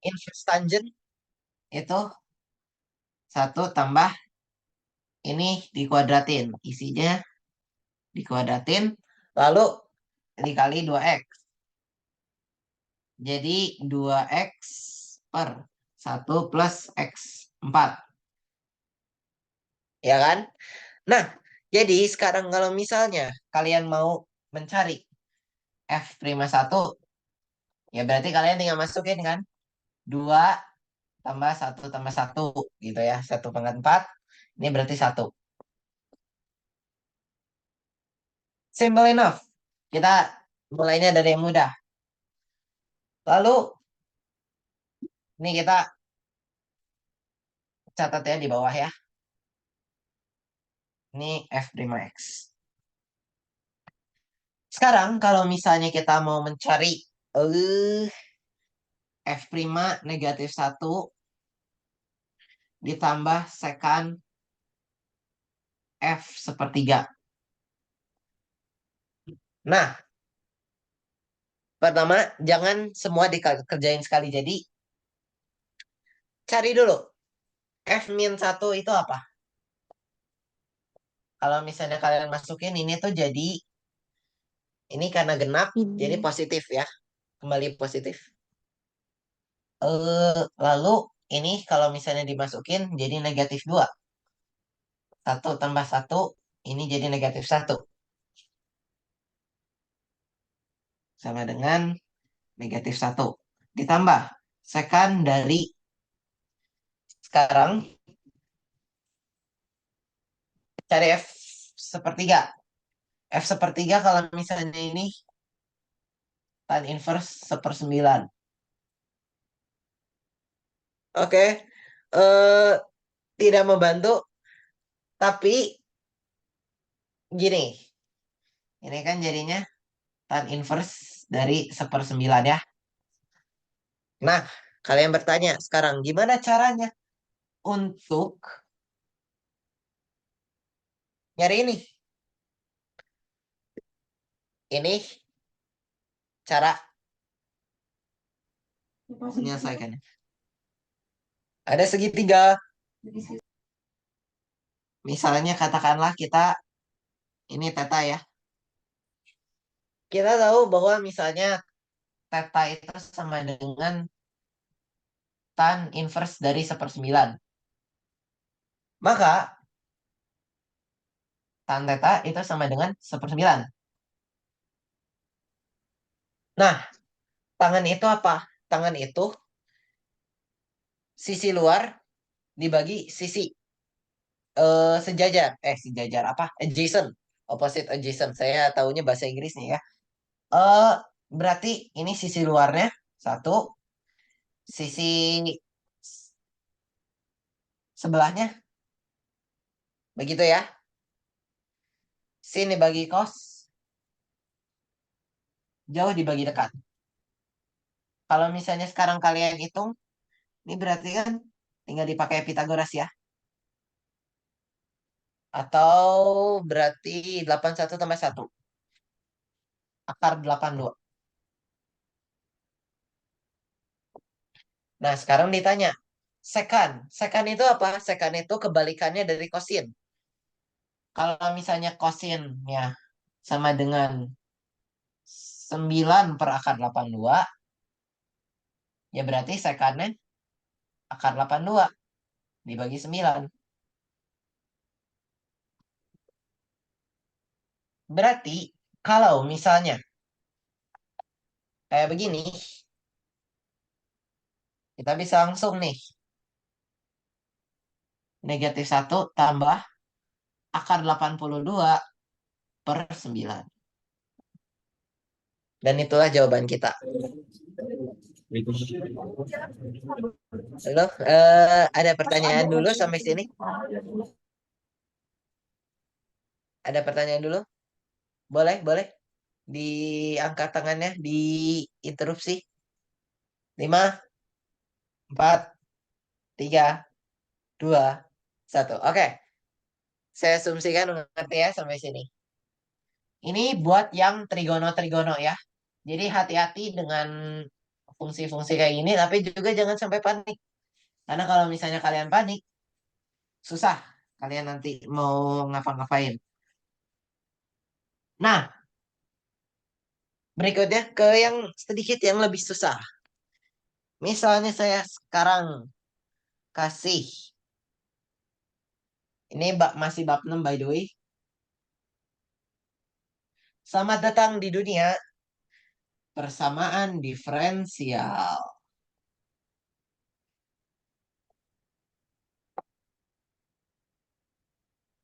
inverse tangent itu 1 tambah ini dikuadratin. Isinya dikuadratin. Lalu dikali 2x. Jadi 2x per 1 plus x 4. Ya kan? Nah, jadi sekarang kalau misalnya kalian mau mencari f prima 1, ya berarti kalian tinggal masukin kan. 2 tambah 1 tambah 1 gitu ya. 1/4. Ini berarti 1. Simple enough. Kita mulainya dari yang mudah. Lalu, ini kita catat ya di bawah ya. Ini f prima x. Sekarang kalau misalnya kita mau mencari eh f prima negatif 1 ditambah secant f sepertiga. Nah, pertama jangan semua dikerjain sekali. Jadi cari dulu f min 1 itu apa. Kalau misalnya kalian masukin ini tuh jadi ini karena genap jadi positif ya. Kembali positif. Lalu ini kalau misalnya dimasukin jadi negatif 2. 1 tambah 1 ini jadi negatif 1. Sama dengan negatif 1. Ditambah secant dari sekarang cari F sepertiga. F sepertiga kalau misalnya ini tan inverse 1/9. Oke. Eh, tidak membantu, tapi gini. Ini kan jadinya tan inverse dari 1/9 ya. Nah, kalian bertanya sekarang gimana caranya untuk nyari ini? Ini cara menyelesaikannya. Ada segitiga. Misalnya katakanlah kita ini theta ya. Kita tahu bahwa misalnya theta itu sama dengan tan inverse dari 1/9. Maka tan theta itu sama dengan 1/9. Nah, tangan itu apa? Tangan itu sisi luar dibagi sisi sejajar. Sejajar apa? Adjacent. Opposite adjacent. Saya tahunya bahasa Inggrisnya ya. Eh, berarti ini sisi luarnya satu, sisi sebelahnya begitu ya. Sini bagi cos, jauh dibagi dekat. Kalau misalnya sekarang kalian hitung, ini berarti kan tinggal dipakai Pitagoras ya. Atau berarti 81 tambah 1. Akar 82. Nah, sekarang ditanya. Sekan. Sekan itu apa? Sekan itu kebalikannya dari kosin. Kalau misalnya kosinnya sama dengan 9/akar 82, ya berarti sekannya akar 82 dibagi 9. Berarti kalau misalnya kayak begini, kita bisa langsung nih. Negatif 1 tambah akar 82/9. Dan itulah jawaban kita. Halo, ada pertanyaan dulu sampai sini? Ada pertanyaan dulu? Boleh, boleh. Diangkat tangannya, diinterupsi. 5, 4, 3, 2, 1. Oke, saya asumsikan ngerti ya sampai sini. Ini buat yang trigono-trigono ya. Jadi hati-hati dengan fungsi-fungsi kayak gini, tapi juga jangan sampai panik. Karena kalau misalnya kalian panik, susah kalian nanti mau ngapa-ngapain. Nah, berikutnya ke yang sedikit yang lebih susah. Misalnya saya sekarang kasih, ini masih bab 6 by the way. Selamat datang di dunia persamaan diferensial.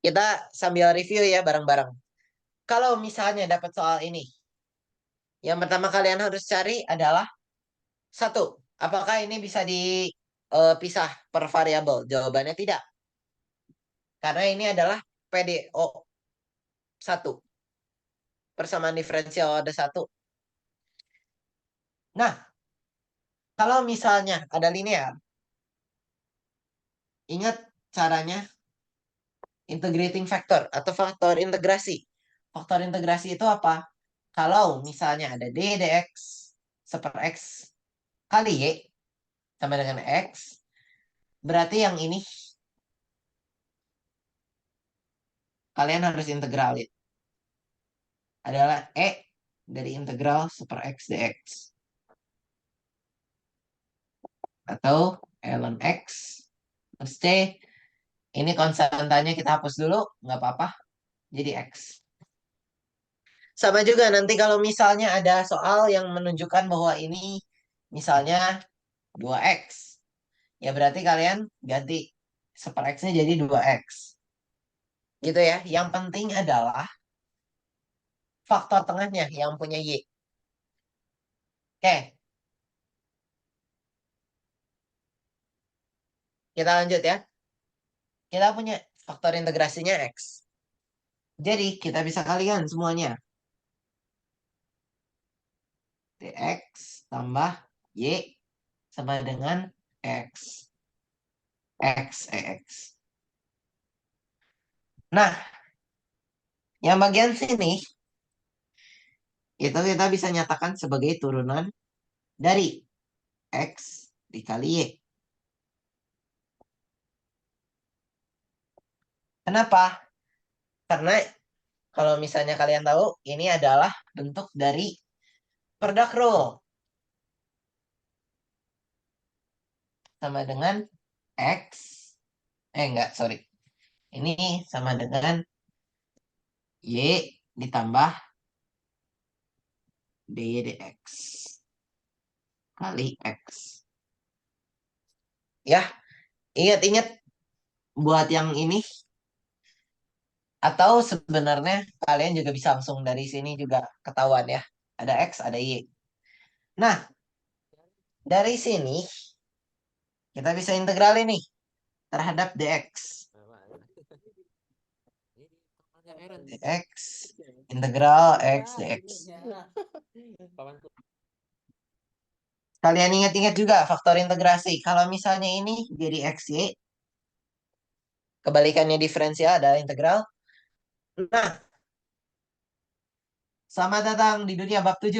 Kita sambil review ya bareng-bareng. Kalau misalnya dapat soal ini, yang pertama kalian harus cari adalah satu, apakah ini bisa dipisah per variabel? Jawabannya tidak, karena ini adalah PDO satu, persamaan diferensial ada satu. Nah, kalau misalnya ada linear, ingat caranya integrating factor atau faktor integrasi. Faktor integrasi itu apa? Kalau misalnya ada d dx seper x kali y sama dengan x, berarti yang ini kalian harus integralin. Adalah e dari integral seper x dx. Atau ln x plus c. Ini konstantanya kita hapus dulu, nggak apa-apa. Jadi x. Sama juga nanti kalau misalnya ada soal yang menunjukkan bahwa ini misalnya 2x. Ya berarti kalian ganti seper x-nya jadi 2x. Gitu ya. Yang penting adalah faktor tengahnya yang punya y. Oke, kita lanjut ya. Kita punya faktor integrasinya x. Jadi kita bisa kalikan semuanya. Dx tambah y sama dengan x. X, x. Nah, yang bagian sini itu kita bisa nyatakan sebagai turunan dari x dikali y. Kenapa? Karena kalau misalnya kalian tahu, ini adalah bentuk dari product rule. Sama dengan x. Enggak, sorry. Ini sama dengan y ditambah dy dx kali x. Ya, ingat-ingat buat yang ini. Atau sebenarnya kalian juga bisa langsung dari sini juga ketahuan ya. Ada x, ada y. Nah, dari sini kita bisa integral ini terhadap dx. Dx integral x dx. Kalian ingat-ingat juga faktor integrasi. Kalau misalnya ini jadi xy, kebalikannya diferensial adalah integral. Nah, selamat datang di dunia bab 7.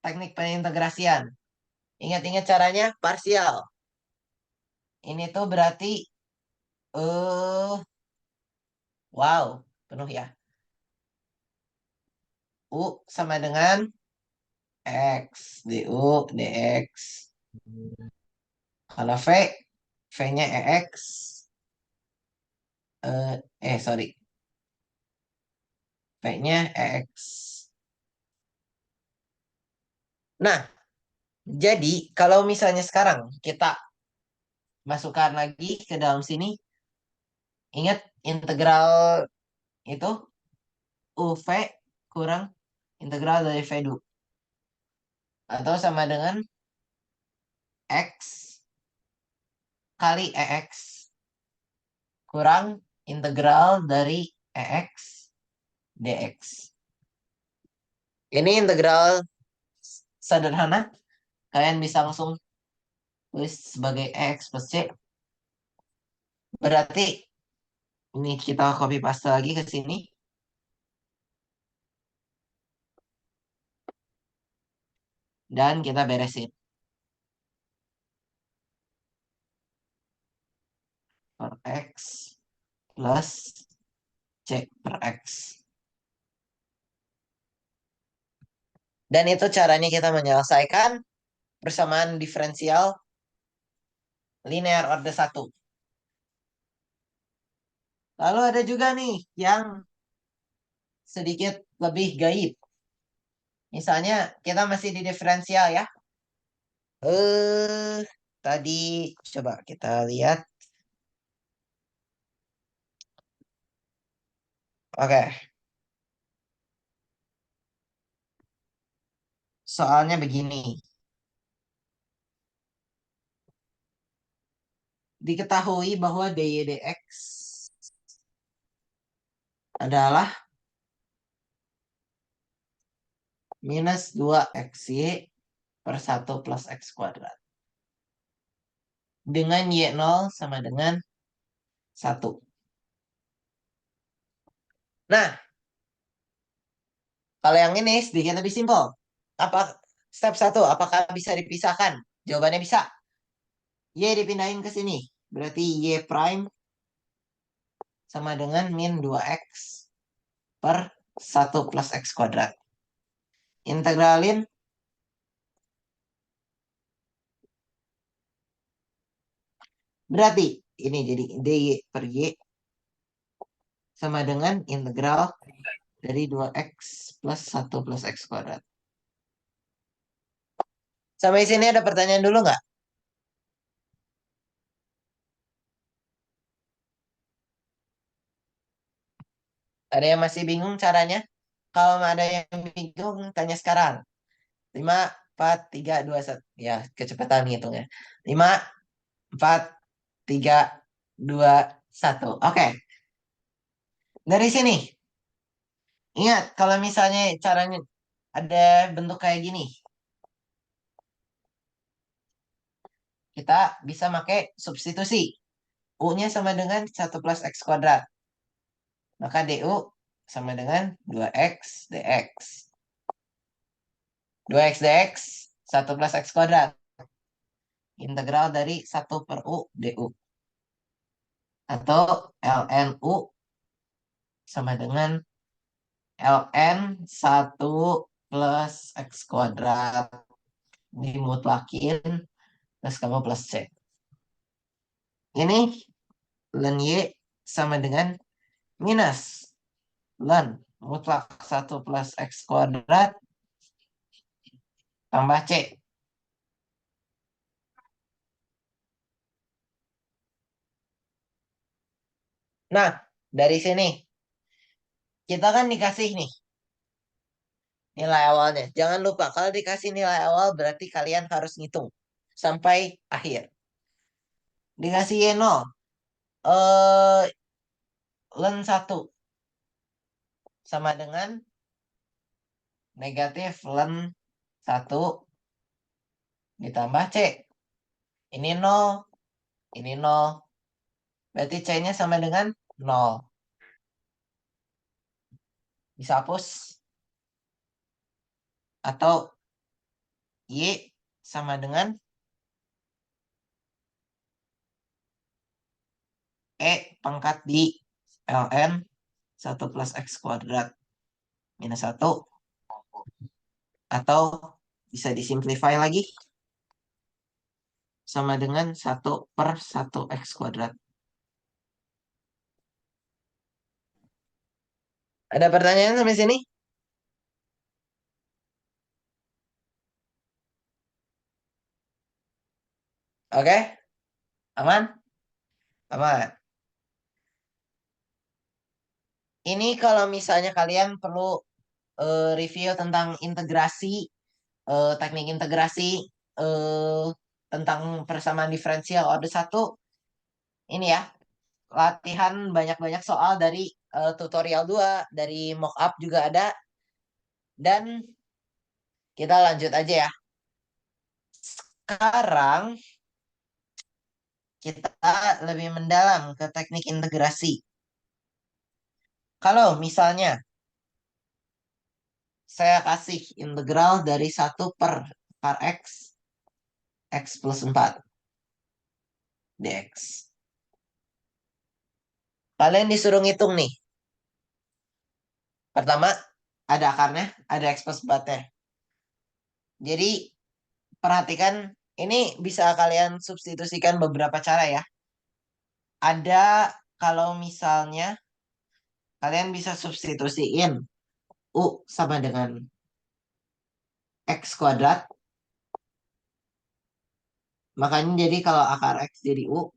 Teknik pengintegrasian. Ingat-ingat caranya parsial. Ini tuh berarti eh wow, penuh ya. U sama dengan x du dx. Kalau v-nya ex. Sorry. V-nya ex. Nah, jadi kalau misalnya sekarang kita masukkan lagi ke dalam sini, ingat integral itu UV kurang integral dari V du. Atau sama dengan X kali EX kurang integral dari EX dx. Ini integral sederhana. Kalian bisa langsung tulis sebagai EX plus C. Berarti ini kita copy paste lagi ke sini. Dan kita beresin. Per X plus C per X. Dan itu caranya kita menyelesaikan persamaan diferensial linear order satu. Lalu ada juga nih yang sedikit lebih gaib. Misalnya kita masih di diferensial ya. Eh, tadi coba kita lihat. Oke, soalnya begini. Diketahui bahwa dy dx adalah minus 2xy per 1 plus x kuadrat. Dengan y0 sama dengan 1. Nah, kalau yang ini sedikit lebih simpel. Apa step satu? Apakah bisa dipisahkan? Jawabannya bisa. Y dipindahin ke sini. Berarti y prime sama dengan min 2x per 1 plus x kuadrat. Integralin. Berarti ini jadi dy per y sama dengan integral dari 2x plus 1 plus x kuadrat. Sampai sini ada pertanyaan dulu nggak? Ada yang masih bingung caranya? Kalau ada yang bingung, tanya sekarang. 5, 4, 3, 2, 1. Ya, kecepatan hitungnya. 5, 4, 3, 2, 1. Oke, dari sini. Ingat, kalau misalnya caranya ada bentuk kayak gini. Kita bisa pakai substitusi. U-nya sama dengan 1 plus X kuadrat. Maka DU sama dengan 2X dx. 2X dx, 1 plus X kuadrat. Integral dari 1 per U DU. Atau ln U sama dengan ln 1 plus X kuadrat. Dimutlakin, terus kamu plus C. Ini ln Y sama dengan minus ln mutlak 1 plus X kuadrat tambah C. Nah, dari sini kita kan dikasih nih nilai awalnya. Jangan lupa, kalau dikasih nilai awal berarti kalian harus ngitung sampai akhir. Dikasih Y0, eh, ln 1 sama dengan negatif ln 1 ditambah C. Ini 0, ini 0. Berarti C-nya sama dengan 0. Bisa hapus. Atau Y sama dengan E pangkat di ln 1 plus X kuadrat minus 1. Atau bisa disimplify lagi. Sama dengan 1 per 1 X kuadrat. Ada pertanyaan sampai sini? Oke? Aman? Aman. Ini kalau misalnya kalian perlu review tentang integrasi, teknik integrasi, eh, tentang persamaan diferensial order satu, ini ya, latihan banyak-banyak soal dari tutorial 2 dari mockup juga ada, dan kita lanjut aja ya. Sekarang kita lebih mendalam ke teknik integrasi. Kalau misalnya saya kasih integral dari 1 per akar X plus 4 dx. Kalian disuruh ngitung nih. Pertama, ada akarnya, ada X plus 4-nya. Jadi, perhatikan, ini bisa kalian substitusikan beberapa cara ya. Ada kalau misalnya kalian bisa substitusiin U sama dengan X kuadrat. Makanya jadi kalau akar X jadi U.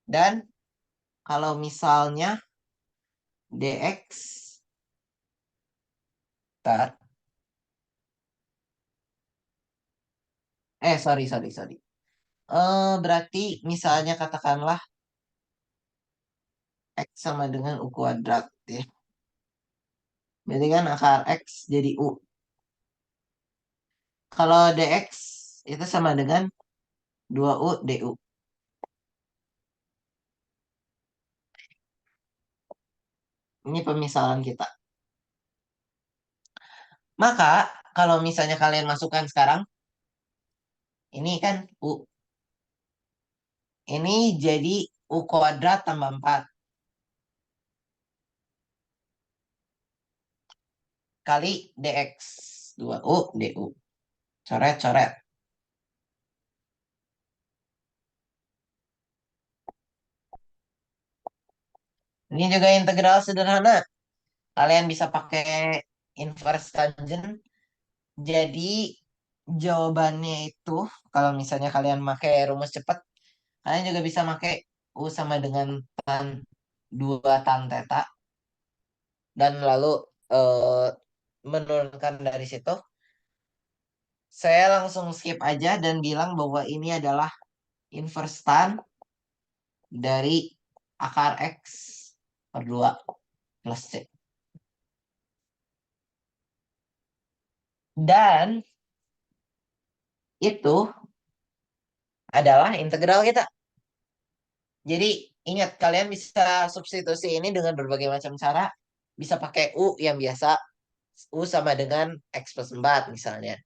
Dan kalau misalnya dx, tar, sorry, sorry, sorry. Berarti misalnya katakanlah X sama dengan U kuadrat ya. Berarti kan akar X jadi U. Kalau dx itu sama dengan 2U du. Ini pemisahan kita. Maka kalau misalnya kalian masukkan sekarang, ini kan U. Ini jadi U kuadrat tambah 4 kali dx. 2U du. Coret, coret. Ini juga integral sederhana. Kalian bisa pakai inverse tangent. Jadi jawabannya itu kalau misalnya kalian pakai rumus cepat, kalian juga bisa pakai U sama dengan tan 2 tan theta dan lalu eh, menurunkan dari situ. Saya langsung skip aja dan bilang bahwa ini adalah inverse tan dari akar X per 2 plus C. Dan itu adalah integral kita. Jadi ingat kalian bisa substitusi ini dengan berbagai macam cara. Bisa pakai U yang biasa, U sama dengan X plus 4 misalnya.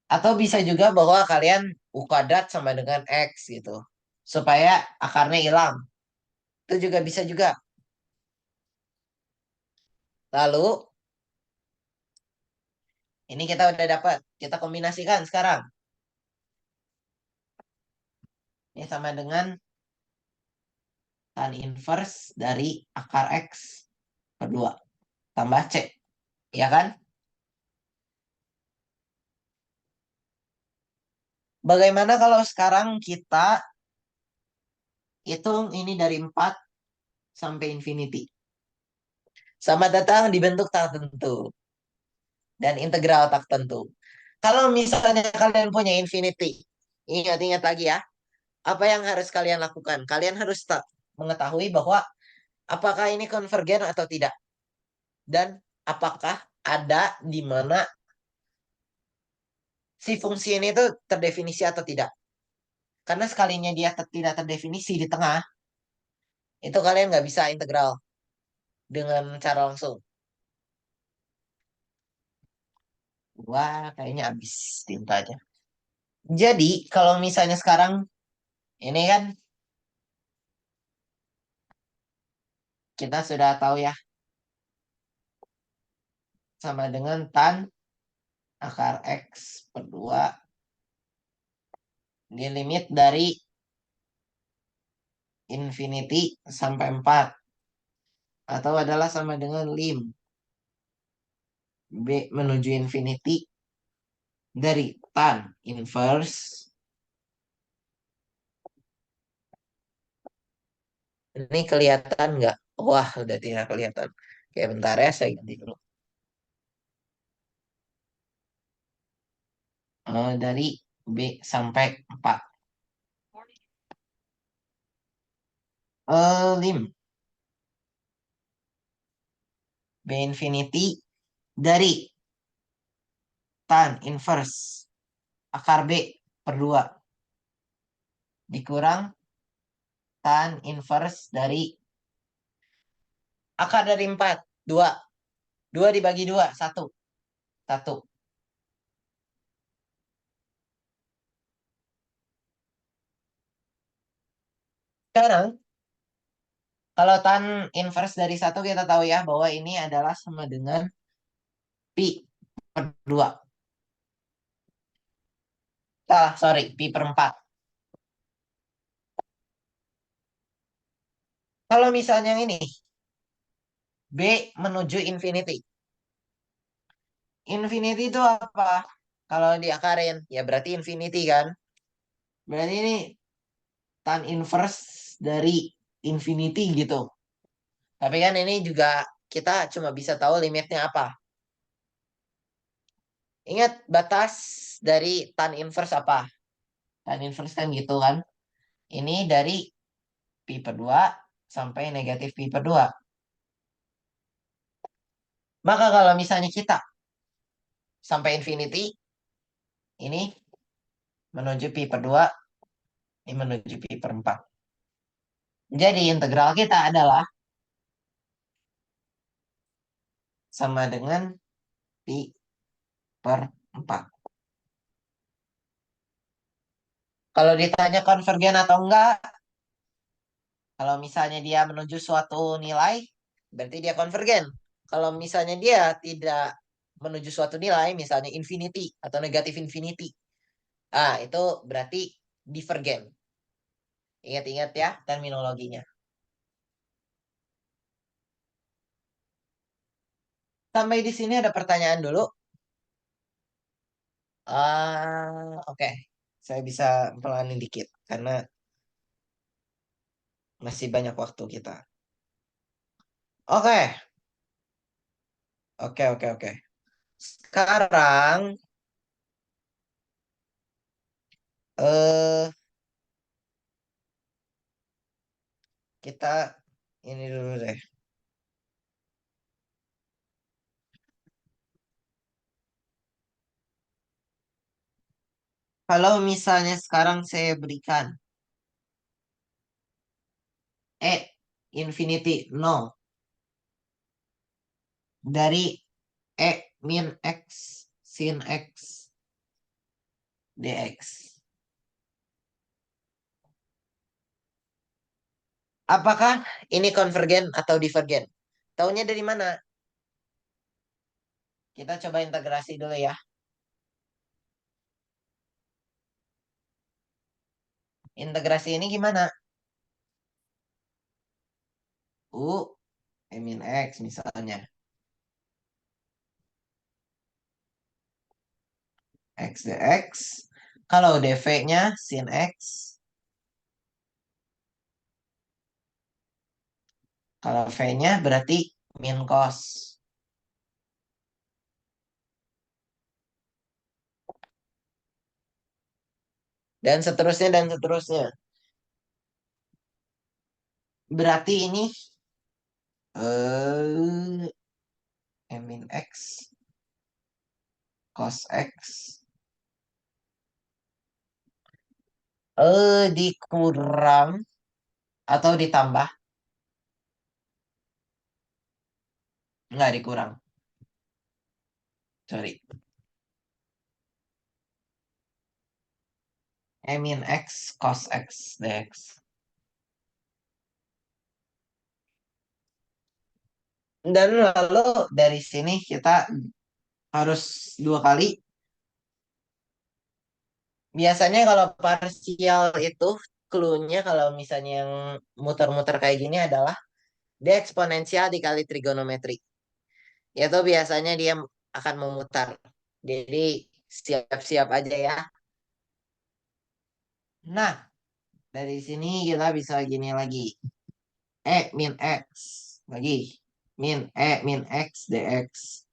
Atau bisa juga bahwa kalian U kuadrat sama dengan X gitu. Supaya akarnya hilang. Itu juga bisa juga. Lalu ini kita udah dapat. Kita kombinasikan sekarang. Ini sama dengan tan inverse dari akar X per 2 tambah C. Ya kan? Bagaimana kalau sekarang kita hitung ini dari 4 sampai infinity. Sama datang dibentuk tak tentu. Dan integral tak tentu. Kalau misalnya kalian punya infinity, ingat-ingat lagi ya, apa yang harus kalian lakukan? Kalian harus mengetahui bahwa apakah ini konvergen atau tidak. Dan apakah ada di mana si fungsi ini tuh terdefinisi atau tidak. Karena sekalinya dia tidak terdefinisi di tengah, itu kalian nggak bisa integral dengan cara langsung. Wah, kayaknya habis tintanya. Jadi, kalau misalnya sekarang ini kan kita sudah tahu ya sama dengan tan akar X per 2 di limit dari infinity sampai 4 atau adalah sama dengan lim B menuju infinity dari tan inverse. Ini kelihatan nggak? Wah, udah tidak kelihatan. Oke, bentar ya, saya ganti dulu. Dari B sampai 4. Lim B infinity dari tan inverse akar B per 2 dikurang tan inverse dari akar dari 4 2 Dua dibagi dua, satu. Satu. Sekarang, kalau tan inverse dari satu kita tahu ya bahwa ini adalah sama dengan pi per 2. Salah, sorry, pi per 4. Kalau misalnya ini, B menuju infinity. Infinity itu apa? Kalau diakarin, ya berarti infinity kan? Berarti ini tan inverse dari infinity gitu. Tapi kan ini juga kita cuma bisa tahu limitnya apa. Ingat batas dari tan inverse apa? Tan inverse kan gitu kan? Ini dari pi per 2 sampai negatif pi per 2. Maka kalau misalnya kita sampai infinity, ini menuju pi per 2, ini menuju pi per 4. Jadi integral kita adalah sama dengan pi per 4. Kalau ditanya konvergen atau enggak, kalau misalnya dia menuju suatu nilai, berarti dia konvergen. Kalau misalnya dia tidak menuju suatu nilai, misalnya infinity atau negatif infinity, itu berarti divergen. Ingat-ingat ya terminologinya. Sampai di sini ada pertanyaan dulu. Oke. Saya bisa pelanin dikit karena masih banyak waktu kita. Oke, oke, oke, oke. Sekarang eh kita ini dulu deh. Kalau misalnya sekarang saya berikan infinity nol dari min x sin x dx. Apakah ini konvergen atau divergen? Taunya dari mana? Kita coba integrasi dulu ya. Integrasi ini gimana? U min x misalnya. X dx. Kalau dv-nya sin x. Kalau v-nya berarti min cos. Dan seterusnya dan seterusnya. Berarti ini eh min x cos x dikurang atau ditambah, nggak dikurang, sorry, min x cos x dx. Dan lalu dari sini kita harus dua kali. Biasanya kalau parsial itu clue-nya kalau misalnya yang muter-muter kayak gini adalah dia eksponensial dikali trigonometri. Itu biasanya dia akan memutar. Jadi siap-siap aja ya. Nah, dari sini kita bisa gini lagi. Min X. Lagi. Min X dx.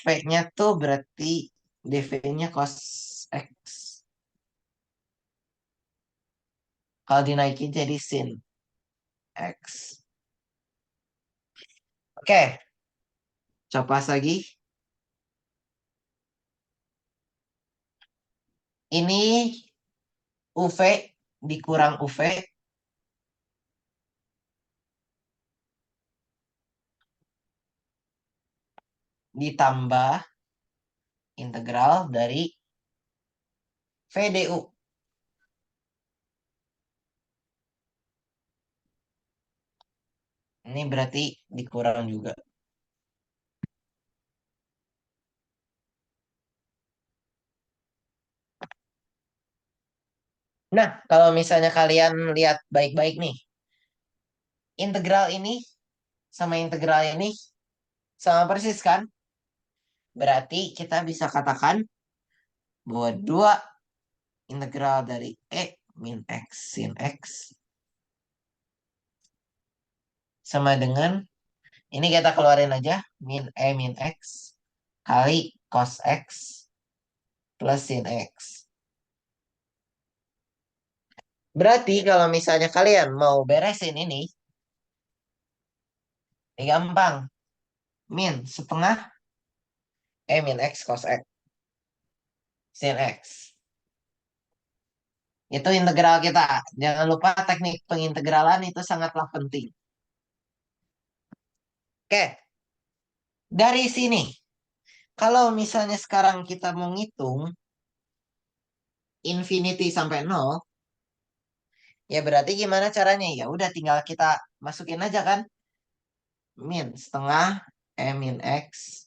V-nya tuh berarti dv-nya cos X. Kalau dinaikin jadi sin X. Oke, copas lagi. Ini UV dikurang UV ditambah integral dari VDU. Ini berarti dikurang juga. Nah, kalau misalnya kalian lihat baik-baik nih, integral ini sama integral ini sama persis kan? Berarti kita bisa katakan bahwa dua integral dari min X sin X sama dengan, ini kita keluarin aja, min X kali cos X plus sin X. Berarti kalau misalnya kalian mau beresin ini gampang. Min setengah min X cos X sin X. Itu integral kita. Jangan lupa teknik pengintegralan itu sangatlah penting. Oke, dari sini. Kalau misalnya sekarang kita mau ngitung infinity sampai nol, ya berarti gimana caranya? Ya udah tinggal kita masukin aja kan. Min setengah min X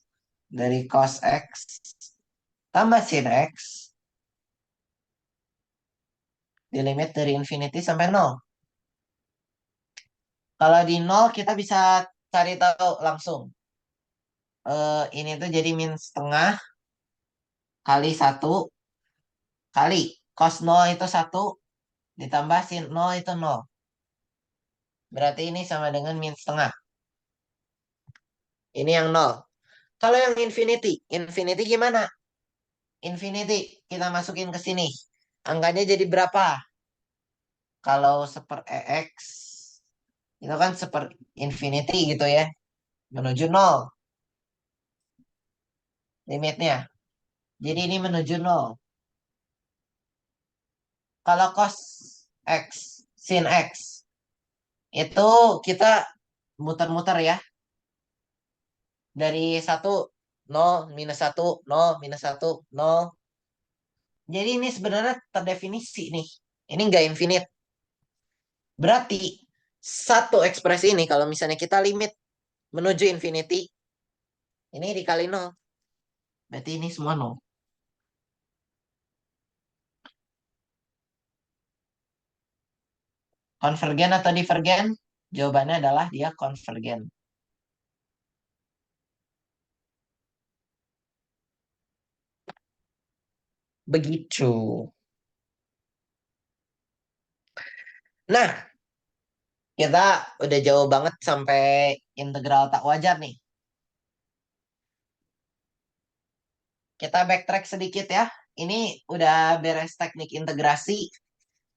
dari cos X tambah sin X di limit dari infinity sampai nol. Kalau di nol kita bisa cari tahu langsung. Ini tuh jadi min setengah kali satu kali cos nol itu satu ditambah sin nol itu nol. Berarti ini sama dengan min setengah. Ini yang nol. Kalau yang infinity, infinity gimana? Infinity kita masukin ke sini. Angkanya jadi berapa? Kalau seper EX itu kan seper infinity gitu ya. Menuju nol limitnya. Jadi ini menuju nol. Kalau cos X, sin X, itu kita muter-muter ya. Dari satu nol minus satu nol minus satu nol. Jadi ini sebenarnya terdefinisi nih. Ini nggak infinite. Berarti satu ekspresi ini kalau misalnya kita limit menuju infinity, ini dikali nol. Berarti ini semua nol. Konvergen atau divergen? Jawabannya adalah dia konvergen. Begitu. Nah, kita udah jauh banget sampai integral tak wajar nih. Kita backtrack sedikit ya. Ini udah beres teknik integrasi.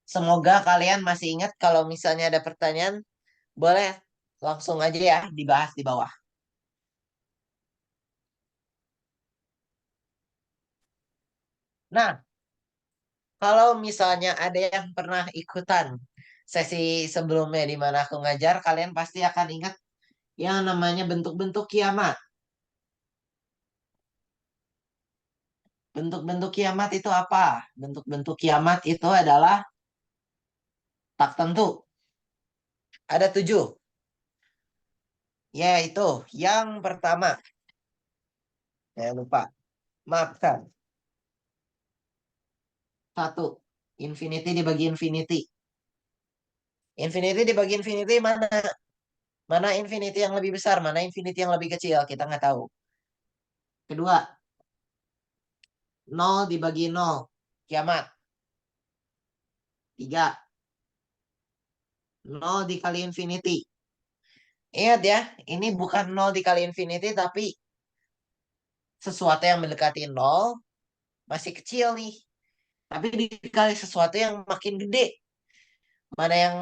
Semoga kalian masih ingat kalau misalnya ada pertanyaan, boleh langsung aja ya dibahas di bawah. Nah, kalau misalnya ada yang pernah ikutan sesi sebelumnya di mana aku ngajar, kalian pasti akan ingat yang namanya bentuk-bentuk kiamat. Bentuk-bentuk kiamat itu apa? Bentuk-bentuk kiamat itu adalah tak tentu. Ada 7. Yaitu yang pertama, saya lupa. Maafkan. Satu, infinity dibagi infinity. Infinity dibagi infinity mana? Mana infinity yang lebih besar? Mana infinity yang lebih kecil? Kita nggak tahu. Kedua, nol dibagi nol. Kiamat. Tiga, nol dikali infinity. Ingat ya, ini bukan nol dikali infinity, tapi sesuatu yang mendekati nol masih kecil nih. Tapi dikali sesuatu yang makin gede. Mana yang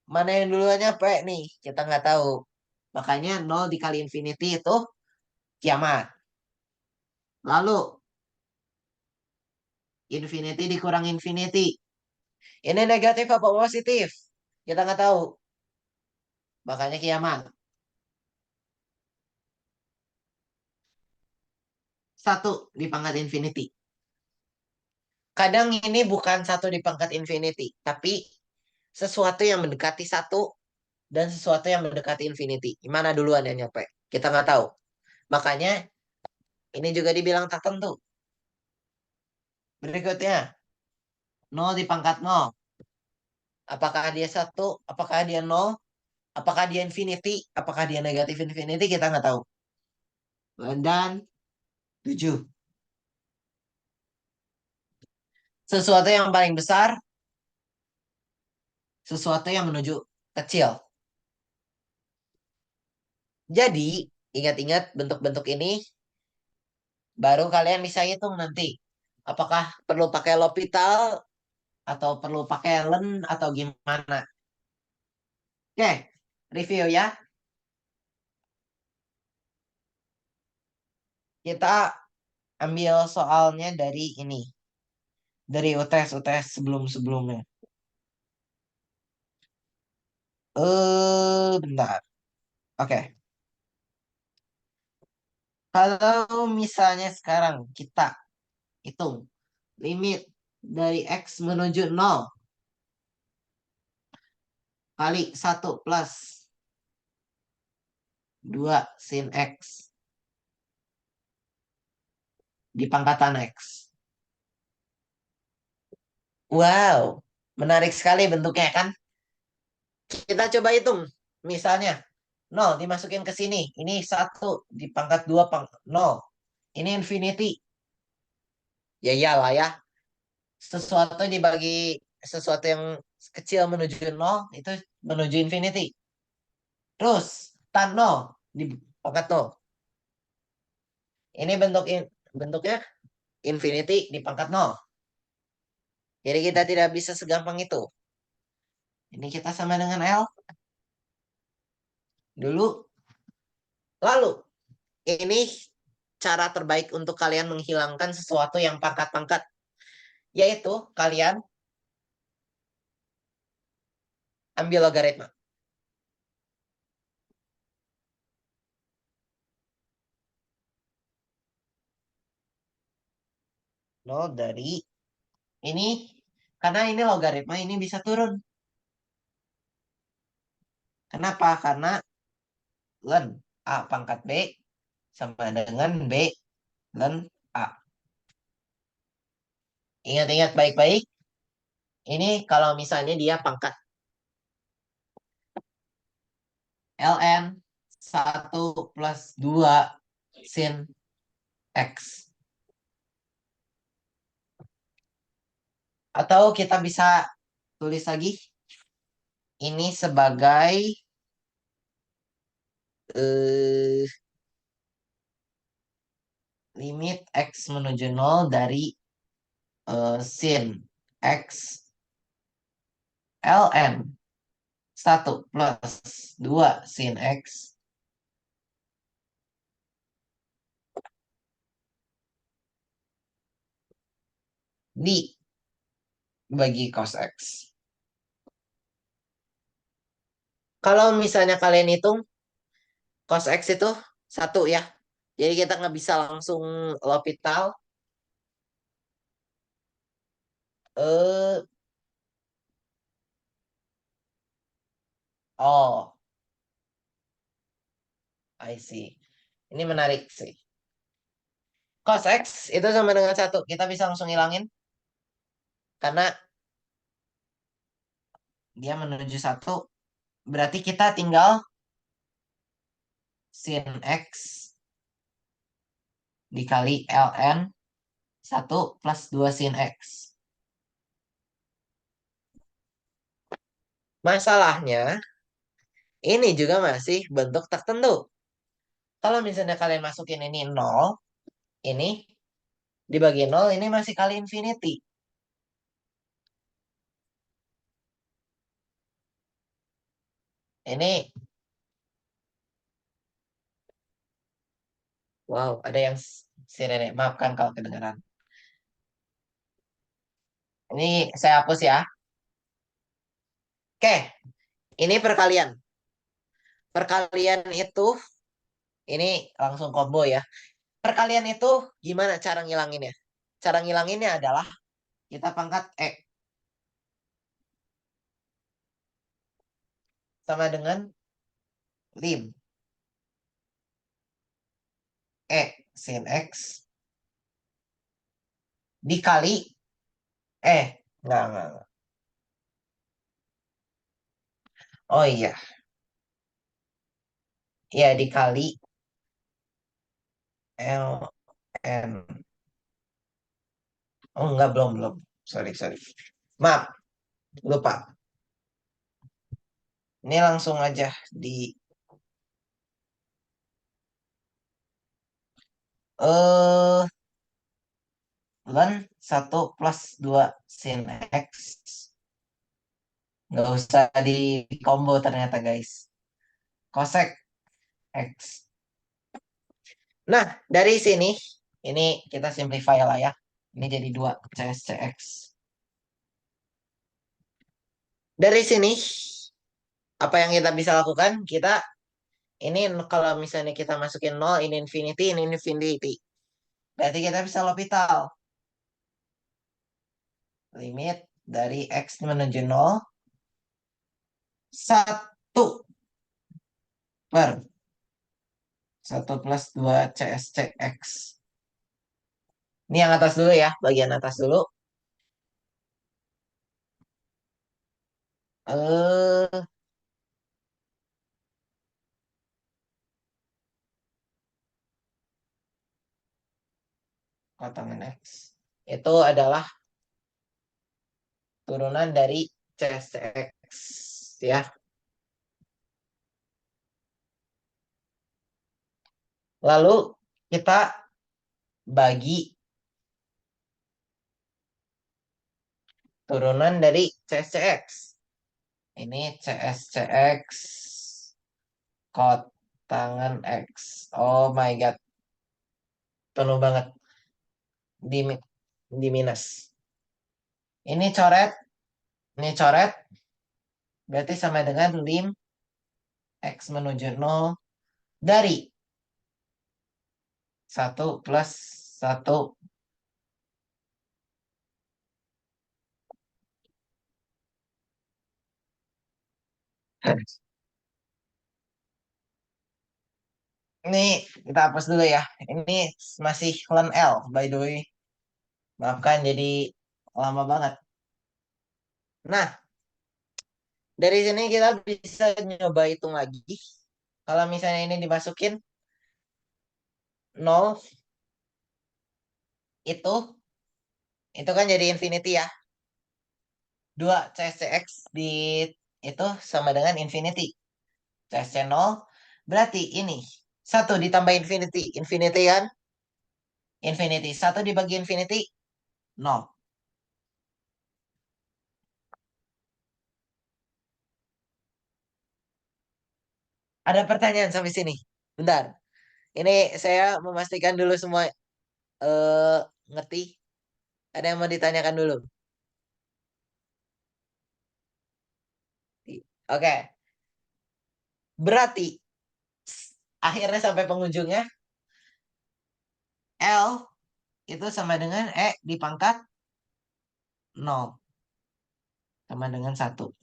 mana yang duluannya P nih? Kita nggak tahu. Makanya nol dikali infinity itu kiamat. Lalu infinity dikurang infinity. Ini negatif apa positif? Kita nggak tahu. Makanya kiamat. Satu di pangkat infinity. Kadang ini bukan satu di pangkat infinity, tapi sesuatu yang mendekati satu dan sesuatu yang mendekati infinity. Gimana duluan yang nyampe? Kita nggak tahu. Makanya ini juga dibilang tak tentu. Berikutnya, nol di pangkat nol. Apakah dia satu? Apakah dia nol? Apakah dia infinity? Apakah dia negatif infinity? Kita nggak tahu. Dan tujuh. Sesuatu yang paling besar, sesuatu yang menuju kecil. Jadi, ingat-ingat bentuk-bentuk ini, baru kalian bisa hitung nanti. Apakah perlu pakai L'Hopital, atau perlu pakai Len, atau gimana. Oke, review ya. Kita ambil soalnya dari ini. Dari UTS-UTS sebelum-sebelumnya. Bentar. Oke. Kalau misalnya sekarang kita hitung limit dari X menuju nol kali satu plus 2 sin X di pangkatan X. Wow, menarik sekali bentuknya kan? Kita coba hitung. Misalnya, nol dimasukin ke sini. Ini satu di pangkat 2 nol. Ini infinity. Ya iyalah ya. Sesuatu dibagi sesuatu yang kecil menuju nol itu menuju infinity. Terus tan nol di pangkat nol. Ini bentuknya infinity di pangkat nol. Jadi kita tidak bisa segampang itu. Ini kita sama dengan L dulu. Lalu, ini cara terbaik untuk kalian menghilangkan sesuatu yang pangkat-pangkat. Yaitu kalian ambil logaritma. Nol dari ini. Karena ini logaritma ini bisa turun. Kenapa? Karena len A pangkat B sama dengan B len A. Ingat-ingat baik-baik. Ini kalau misalnya dia pangkat ln satu plus 2 sin X. Atau kita bisa tulis lagi ini sebagai eh, limit X menuju nol dari sin X ln satu plus 2 sin X dibagi cos X. Kalau misalnya kalian hitung cos X itu satu ya. Jadi kita nggak bisa langsung L'Hopital. Eh, oh, I see. Ini menarik sih. Cos X itu sama dengan satu. Kita bisa langsung hilangin. Karena dia menuju satu. Berarti kita tinggal sin X dikali ln satu plus 2 sin X. Masalahnya, ini juga masih bentuk tertentu. Kalau misalnya kalian masukin ini nol, ini dibagi nol, ini masih kali infinity. Ini, wow, ada yang si nenek. Maafkan kalau kedengaran. Ini saya hapus ya. Oke, ini perkalian. Perkalian itu, ini langsung combo ya. Perkalian itu gimana cara ngilanginnya? Cara ngilanginnya adalah kita pangkat sama dengan lim sin X dikali enggak. Oh iya, ya dikali ln. Oh enggak, belum. Sorry. Maaf, lupa. Ini langsung aja di eh ln 1 plus 2 sin X. Nggak usah di combo ternyata guys. Cosec X. Nah, dari sini, ini kita simplify lah ya. Ini jadi 2 CSCX. Dari sini, apa yang kita bisa lakukan? Ini kalau misalnya kita masukin nol, ini infinity. Berarti kita bisa L'Hopital. Limit dari X menuju nol 1 per 1 plus 2 CSCX. Ini yang atas dulu ya, bagian atas dulu. Eh, Kotangan X. Itu adalah turunan dari CSCX ya. Lalu kita bagi turunan dari CSCX. Ini CSCX kotangan X. Oh my God, penuh banget di di minus. Ini coret, ini coret, berarti sama dengan lim X menuju nol dari 1 plus 1. Ini kita hapus dulu ya. Ini masih ln L, by the way. Maafkan, jadi lama banget. Nah, dari sini kita bisa nyoba hitung lagi. Kalau misalnya ini dimasukin nol itu, itu kan jadi infinity ya. 2 CSCX di itu sama dengan infinity. CSC nol berarti ini 1 ditambah infinity. Infinity kan? Infinity. 1 dibagi infinity, nol. Ada pertanyaan sampai sini? Bentar. Ini saya memastikan dulu semua eh ngerti. Ada yang mau ditanyakan dulu? Oke. Berarti akhirnya sampai pengunjungnya L itu sama dengan dipangkat nol sama dengan 1.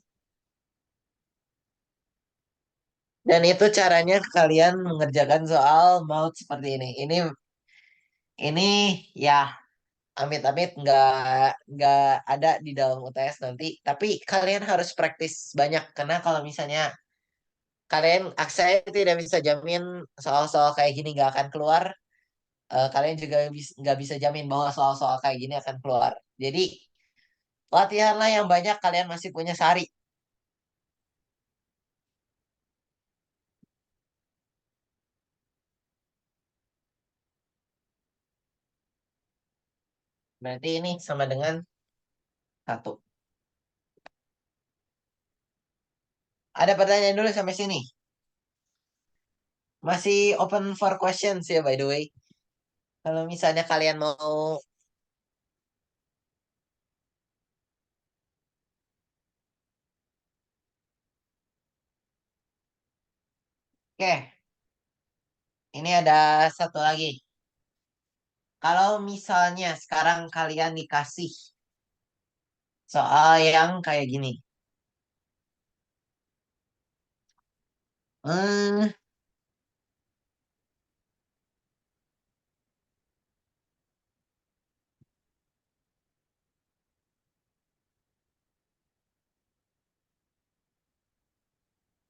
Dan itu caranya kalian mengerjakan soal maut seperti ini. Ini ya amit-amit nggak ada di dalam UTS nanti. Tapi kalian harus praktis banyak karena kalau misalnya saya tidak bisa jamin soal-soal kayak gini nggak akan keluar. Kalian juga nggak bisa jamin bahwa soal-soal kayak gini akan keluar. Jadi latihanlah yang banyak, kalian masih punya sehari. Berarti ini sama dengan 1. Ada pertanyaan dulu sampai sini. Masih open for questions ya by the way. Kalau misalnya kalian mau, oke, ini ada satu lagi. Kalau misalnya sekarang kalian dikasih soal yang kayak gini. Hmm,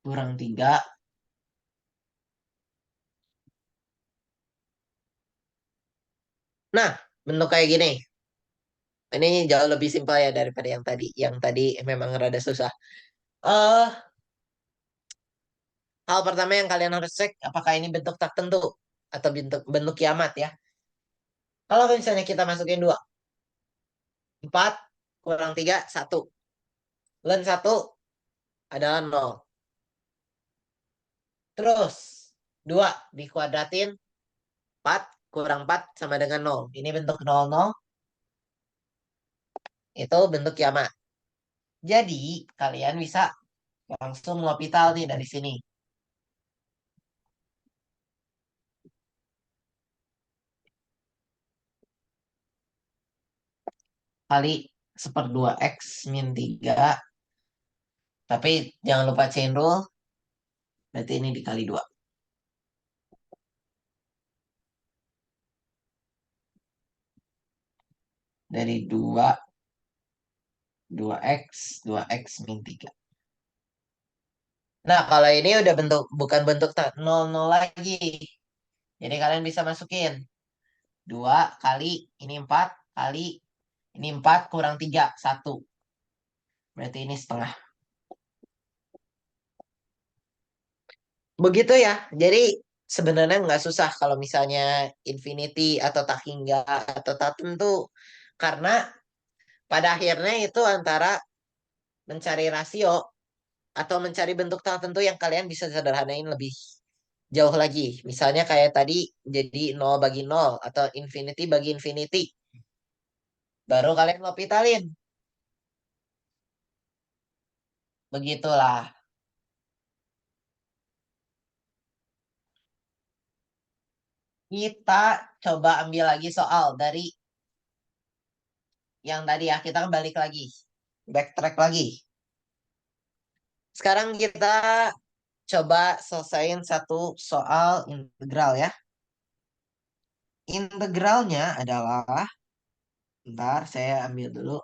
kurang 3. Nah, bentuk kayak gini. Ini jauh lebih simpel ya daripada yang tadi. Yang tadi memang rada susah. Eh, hal pertama yang kalian harus cek apakah ini bentuk tak tentu atau bentuk bentuk kiamat ya. Kalau misalnya kita masukin 2, 4 kurang 3 1. Len 1 adalah 0. Terus 2 dikuadratin 4 kurang 4 sama dengan 0. Ini bentuk 0 0 itu bentuk kiamat. Jadi kalian bisa langsung ngopital nih dari sini. Kali seperdua X min 3. Tapi jangan lupa chain rule. Berarti ini dikali 2. Dari 2 X min 3. Nah, kalau ini udah bentuk bukan bentuk 0 0 lagi. Jadi kalian bisa masukin 2 kali ini 4 kali ini 4 kurang 3 1. Berarti ini setengah. Begitu ya. Jadi sebenarnya nggak susah kalau misalnya infinity atau tak hingga atau tak tentu. Karena pada akhirnya itu antara mencari rasio atau mencari bentuk tertentu yang kalian bisa sederhanain lebih jauh lagi. Misalnya kayak tadi jadi 0 bagi 0 atau infinity bagi infinity. Baru kalian ngopitalin. Begitulah. Kita coba ambil lagi soal dari yang tadi ya. Kita balik lagi. Backtrack lagi. Sekarang kita coba selesaiin satu soal integral ya. Integralnya adalah, ntar saya ambil dulu.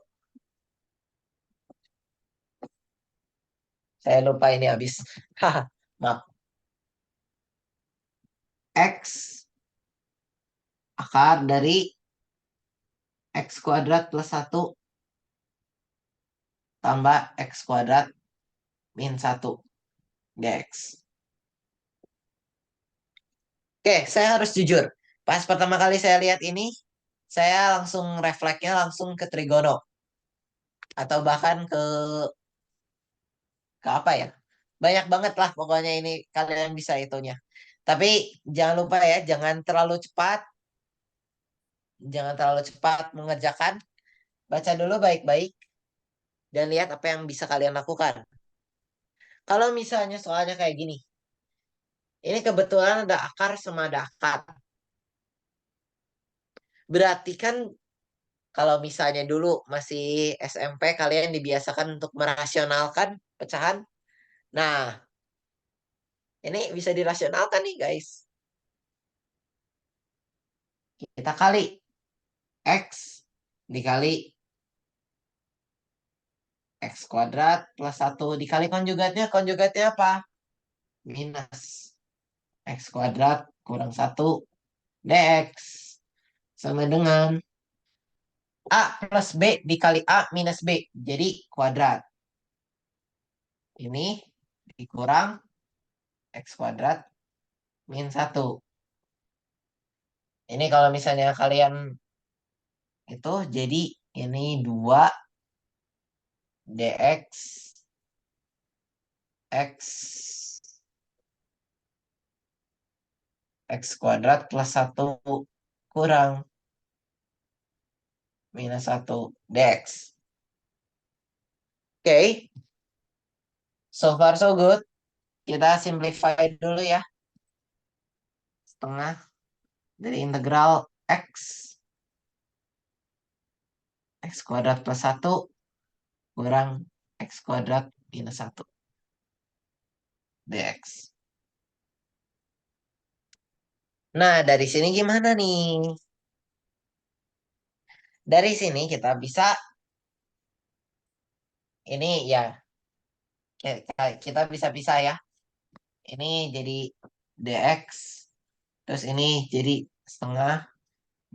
Saya lupa ini habis. Haha, maaf. X akar dari X kuadrat plus 1 tambah X kuadrat min 1 dx. Oke, saya harus jujur. Pas pertama kali saya lihat ini, saya langsung refleksnya langsung ke trigono. Atau bahkan ke apa ya? Banyak banget lah pokoknya ini kalian bisa itunya. Tapi jangan lupa ya, jangan terlalu cepat mengerjakan. Baca dulu baik-baik dan lihat apa yang bisa kalian lakukan. Kalau misalnya soalnya kayak gini, ini kebetulan ada akar sama ada akar. Berarti kan kalau misalnya dulu masih SMP kalian dibiasakan untuk merasionalkan pecahan. Nah, ini bisa dirasionalkan nih guys. Kita kali X dikali X kuadrat plus 1 dikali konjugatnya. Konjugatnya apa? Minus X kuadrat kurang 1 dx. Sama dengan A plus B dikali A minus B. Jadi kuadrat. Ini dikurang X kuadrat min 1. Ini kalau misalnya kalian itu jadi ini 2 dx x x kuadrat plus 1 kurang minus 1 dx. Oke, so far so good. Kita simplify dulu ya. Setengah dari integral x X kuadrat plus satu kurang X kuadrat minus satu dx. Nah, dari sini gimana nih? Dari sini kita bisa, ini ya, kita bisa pisah ya. Ini jadi dx, terus ini jadi setengah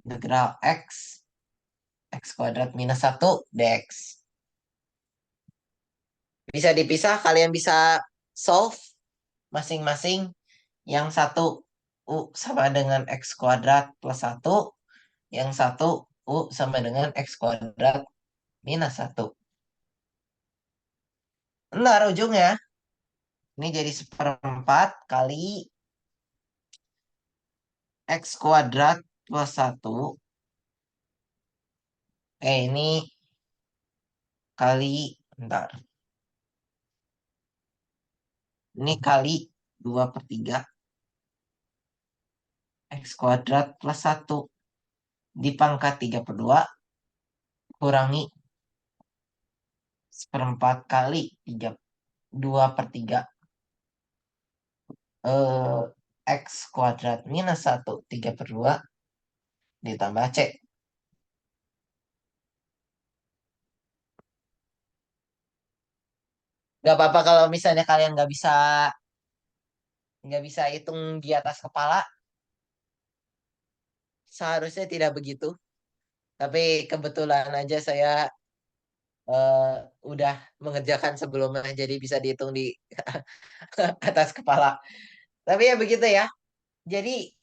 integral x kuadrat minus satu dx. Bisa dipisah, kalian bisa solve masing-masing. Yang satu U sama dengan X kuadrat plus satu, yang satu U sama dengan X kuadrat minus satu. Ntar ujungnya, ini jadi seperempat kali X kuadrat plus satu. Ini kali, bentar. Ini kali 2/3 X kuadrat plus satu dipangkat 3/2 kurangi seperempat kali 2/3 eh, X kuadrat minus satu 3/2 ditambah C. Gak apa-apa kalau misalnya kalian nggak bisa hitung di atas kepala, seharusnya tidak begitu. Tapi kebetulan aja saya eh, udah mengerjakan sebelumnya, jadi bisa dihitung di atas kepala. Tapi ya begitu ya. Jadi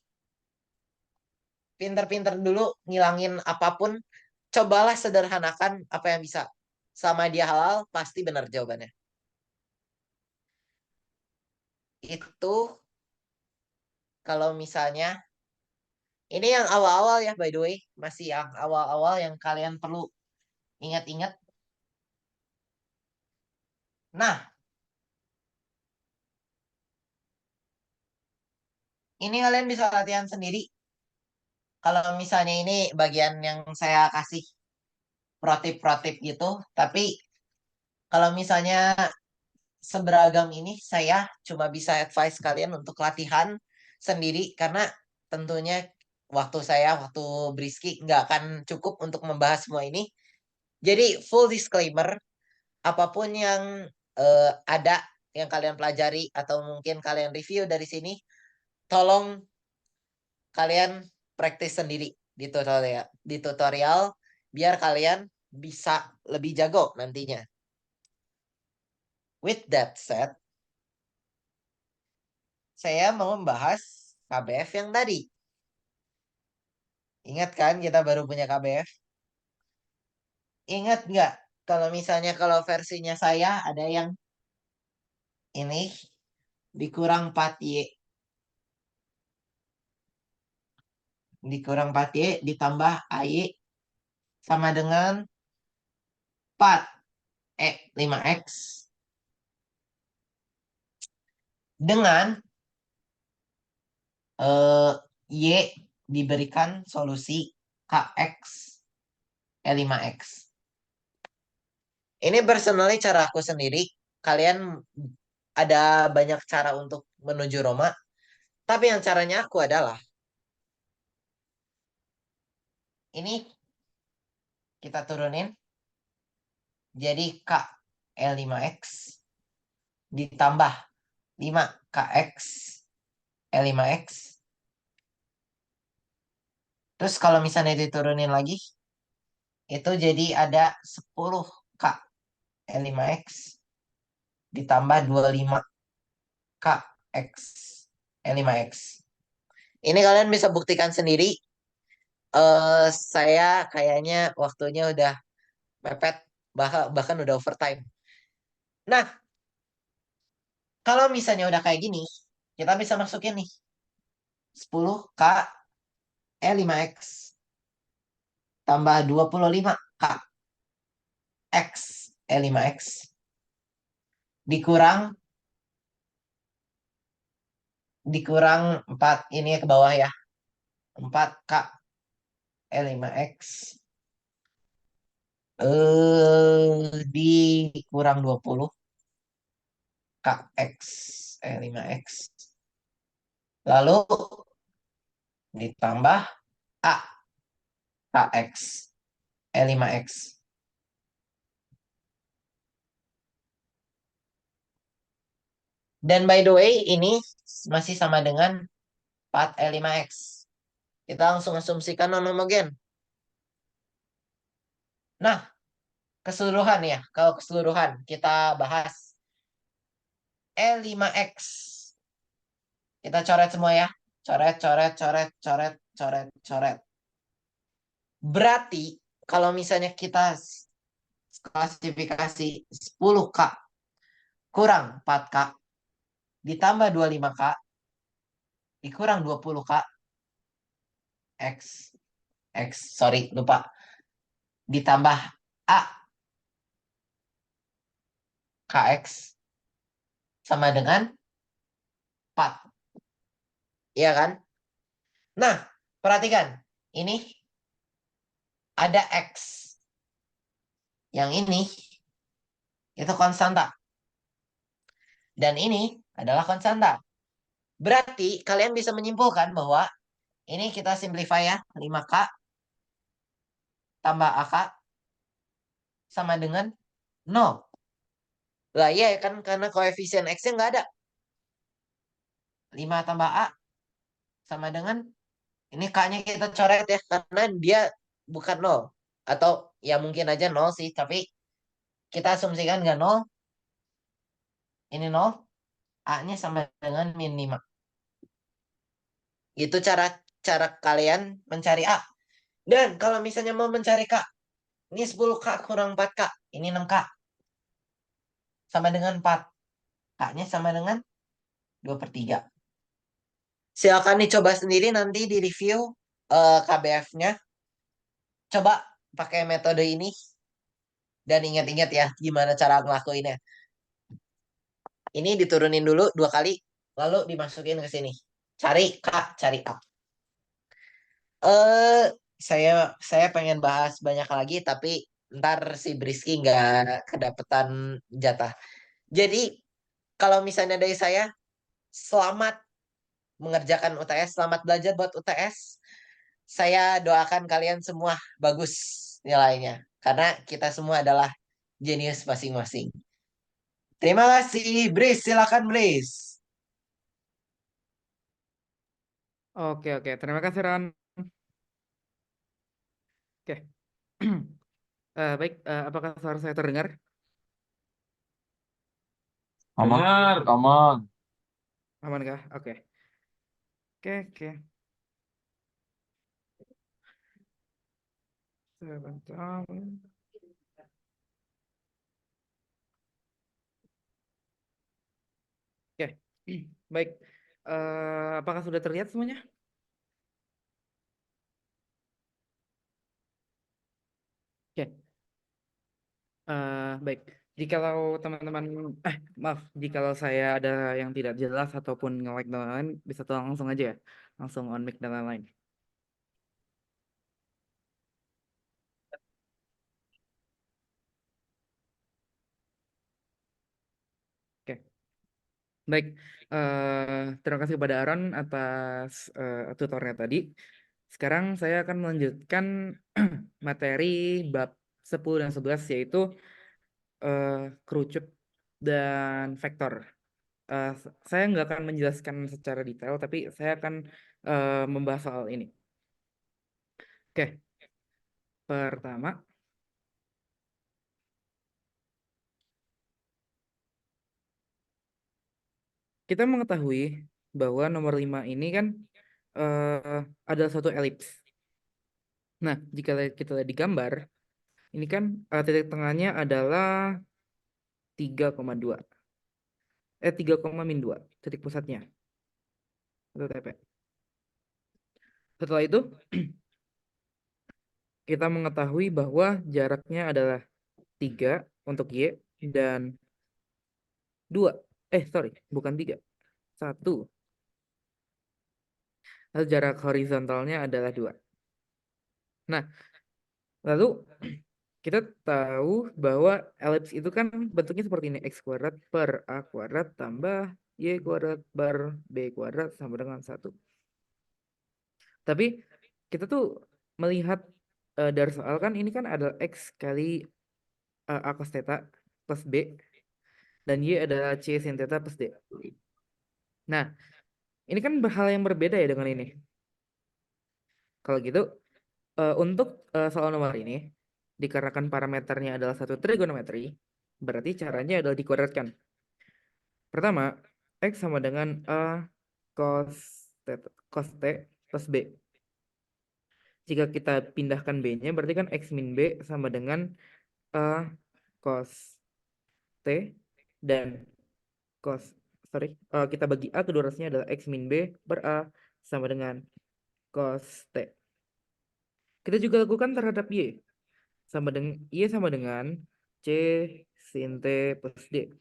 pinter-pinter dulu ngilangin apapun. Cobalah sederhanakan apa yang bisa. Sama dia halal, pasti benar jawabannya. Itu kalau misalnya, ini yang awal-awal ya by the way. Masih yang awal-awal yang kalian perlu ingat-ingat. Nah, ini kalian bisa latihan sendiri. Kalau misalnya ini bagian yang saya kasih protip-protip gitu. Tapi kalau misalnya seberagam ini, saya cuma bisa advice kalian untuk latihan sendiri. Karena tentunya waktu Briski nggak akan cukup untuk membahas semua ini. Jadi full disclaimer, apapun yang ada yang kalian pelajari atau mungkin kalian review dari sini, tolong kalian praktis sendiri di tutorial biar kalian bisa lebih jago nantinya. With that said, saya mau membahas KBF yang tadi. Ingat kan kita baru punya KBF? Ingat nggak kalau misalnya kalau versinya saya ada yang ini dikurang 4Y dikurang 4Y ditambah AY sama dengan 5X dengan eh, Y diberikan solusi KX 5X. Ini personally cara aku sendiri. Kalian ada banyak cara untuk menuju Roma. Tapi yang caranya aku adalah ini kita turunin jadi K L5X ditambah 5KX L5X. Terus kalau misalnya diturunin lagi, itu jadi ada 10K L5X ditambah 25KX L5X. Ini kalian bisa buktikan sendiri. Saya kayaknya waktunya udah mepet, bahkan udah overtime. Nah, kalau misalnya udah kayak gini, kita bisa masukin nih 10K E5X tambah 25K X E5X dikurang dikurang 4 ini ke bawah ya. 4K E5X Dikurang 20 KX 5X. Lalu ditambah A KX 5X. Dan by the way, ini masih sama dengan 4 5X. Kita langsung asumsikan non-homogen. Nah, keseluruhan ya. Kalau keseluruhan kita bahas E5X. Kita coret semua ya. Coret, coret, coret, coret, coret, coret. Berarti kalau misalnya kita klasifikasi 10K kurang 4K ditambah 25K dikurang 20K X X sorry lupa ditambah A KX sama dengan 4. Iya kan? Nah, perhatikan. Ini ada X. Yang ini itu konstanta. Dan ini adalah konstanta. Berarti kalian bisa menyimpulkan bahwa ini kita simplify ya. 5K tambah AK sama dengan 0. Lah iya kan karena koefisien X-nya nggak ada. 5 tambah A sama dengan ini K-nya kita coret ya karena dia bukan 0. Atau ya mungkin aja 0 sih, tapi kita asumsikan nggak 0. Ini 0, A-nya sama dengan min 5. Itu cara cara kalian mencari A. Dan kalau misalnya mau mencari K, ini 10K kurang 4K, ini 6K. Sama dengan 4. K-nya sama dengan 2/3. Silakan dicoba sendiri nanti di review KBF-nya. Coba pakai metode ini dan ingat-ingat ya gimana cara ngelakuinnya. Ini diturunin dulu 2 kali, lalu dimasukin ke sini. Cari K, cari A. Eh, saya pengen bahas banyak lagi, tapi ntar si Briski nggak kedapetan jatah. Jadi kalau misalnya dari saya, selamat mengerjakan UTS, selamat belajar buat UTS. Saya doakan kalian semua bagus nilainya, karena kita semua adalah jenius masing-masing. Terima kasih, Bris. Silakan, Bris. Oke, oke. Terima kasih, Ron. Oke. Baik, apakah suara saya terdengar? Aman, aman. Aman kah? Oke. Oke, oke. Sebentar. Oke. Baik. Apakah sudah terlihat semuanya? Oke. Baik. Jikalau teman-teman, maaf, jikalau saya ada yang tidak jelas ataupun nge-lag dan lain-lain, bisa tolong langsung aja ya. Langsung on mic dan lain-lain. Oke. Baik, terima kasih kepada Aaron atas tutornya tadi. Sekarang saya akan melanjutkan materi bab 10 dan 11 yaitu eh, kerucut dan vektor. Saya nggak akan menjelaskan secara detail, tapi saya akan membahas soal ini. Oke, pertama kita mengetahui bahwa nomor 5 ini kan adalah suatu elips. Nah, jika kita lihat di gambar, ini kan titik tengahnya adalah 3,2. 3,-2 titik pusatnya. Atau TP. Setelah itu, kita mengetahui bahwa jaraknya adalah 3 untuk Y dan 2. Sorry, bukan 3. 1. Lalu jarak horizontalnya adalah 2. Nah, lalu kita tahu bahwa elips itu kan bentuknya seperti ini, x kuadrat per a kuadrat tambah y kuadrat bar b kuadrat sama dengan 1. Tapi kita tuh melihat dari soal kan ini kan adalah x kali a cos theta plus b dan y adalah c sin theta plus d. Nah, ini kan hal yang berbeda ya dengan ini. Kalau gitu, untuk soal nomor ini, dikarenakan parameternya adalah satu trigonometri, berarti caranya adalah dikuadratkan. Pertama, x sama dengan a cos t plus b. Jika kita pindahkan b-nya, berarti kan x min b sama dengan a cos t dan kita bagi a, kedua rasanya adalah x min b per a sama dengan cos t. Kita juga lakukan terhadap y sama dengan c sin t plus d,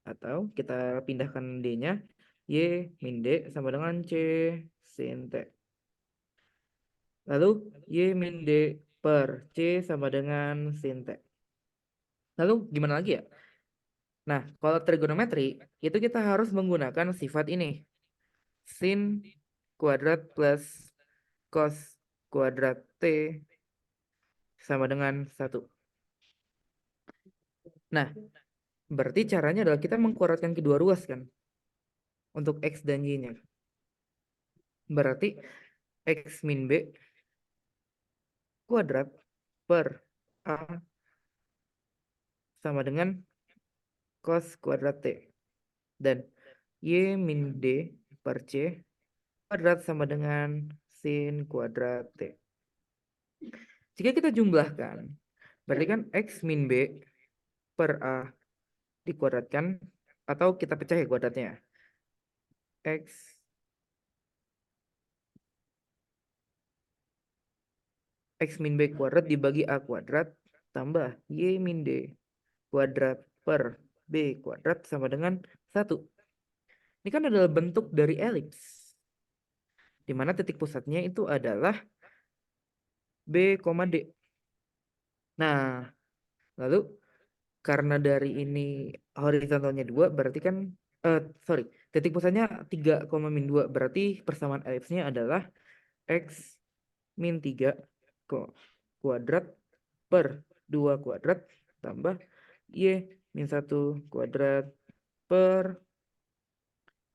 atau kita pindahkan d-nya, y min d sama dengan c sin t. Lalu y min d per c sama dengan sin t. Lalu gimana lagi ya? Nah, kalau trigonometri itu kita harus menggunakan sifat ini, sin kuadrat plus cos kuadrat t sama dengan 1. Nah, berarti caranya adalah kita mengkuadratkan kedua ruas kan, untuk x dan y-nya. Berarti x min b kuadrat per a sama dengan cos kuadrat t. Dan y min d per c kuadrat sama dengan sin kuadrat t. Jika kita jumlahkan, berarti kan x min b per a dikuadratkan, atau kita pecah ya kuadratnya. X min b kuadrat dibagi a kuadrat tambah y min d kuadrat per b kuadrat sama dengan 1. Ini kan adalah bentuk dari elips, di mana titik pusatnya itu adalah b, d. Nah, lalu karena dari ini horizontalnya 2, berarti kan titik pusatnya 3,-2, berarti persamaan elipsnya adalah x min 3 kuadrat per 2 kuadrat tambah y min 1 kuadrat per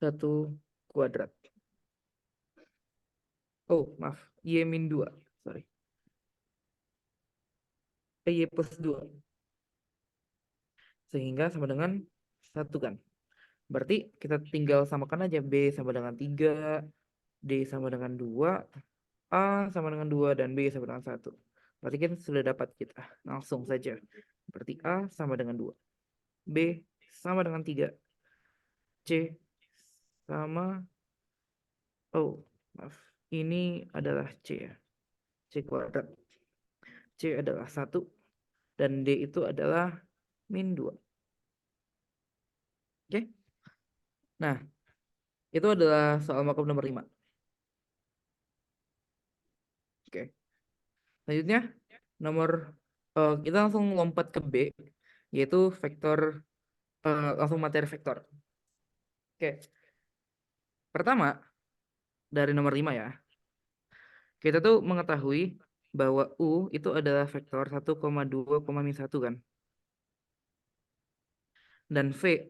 1 kuadrat. Oh, maaf, y min 2, sorry. Y plus 2. Sehingga sama dengan 1 kan. Berarti kita tinggal samakan aja, b sama dengan 3, d sama dengan 2, a sama dengan 2, dan b sama dengan 1. Berarti kan sudah dapat kita. Langsung saja. Berarti a sama dengan 2, b sama dengan 3, c sama, oh maaf, ini adalah c ya, c kuadrat. C adalah 1 dan d itu adalah min 2. Oke. Nah, itu adalah soal makom nomor 5. Oke. Selanjutnya kita langsung lompat ke B, yaitu vektor, langsung materi vektor. Oke. Pertama, dari nomor 5 ya. Kita tuh mengetahui bahwa U itu adalah vektor 1,2,-1 kan. Dan V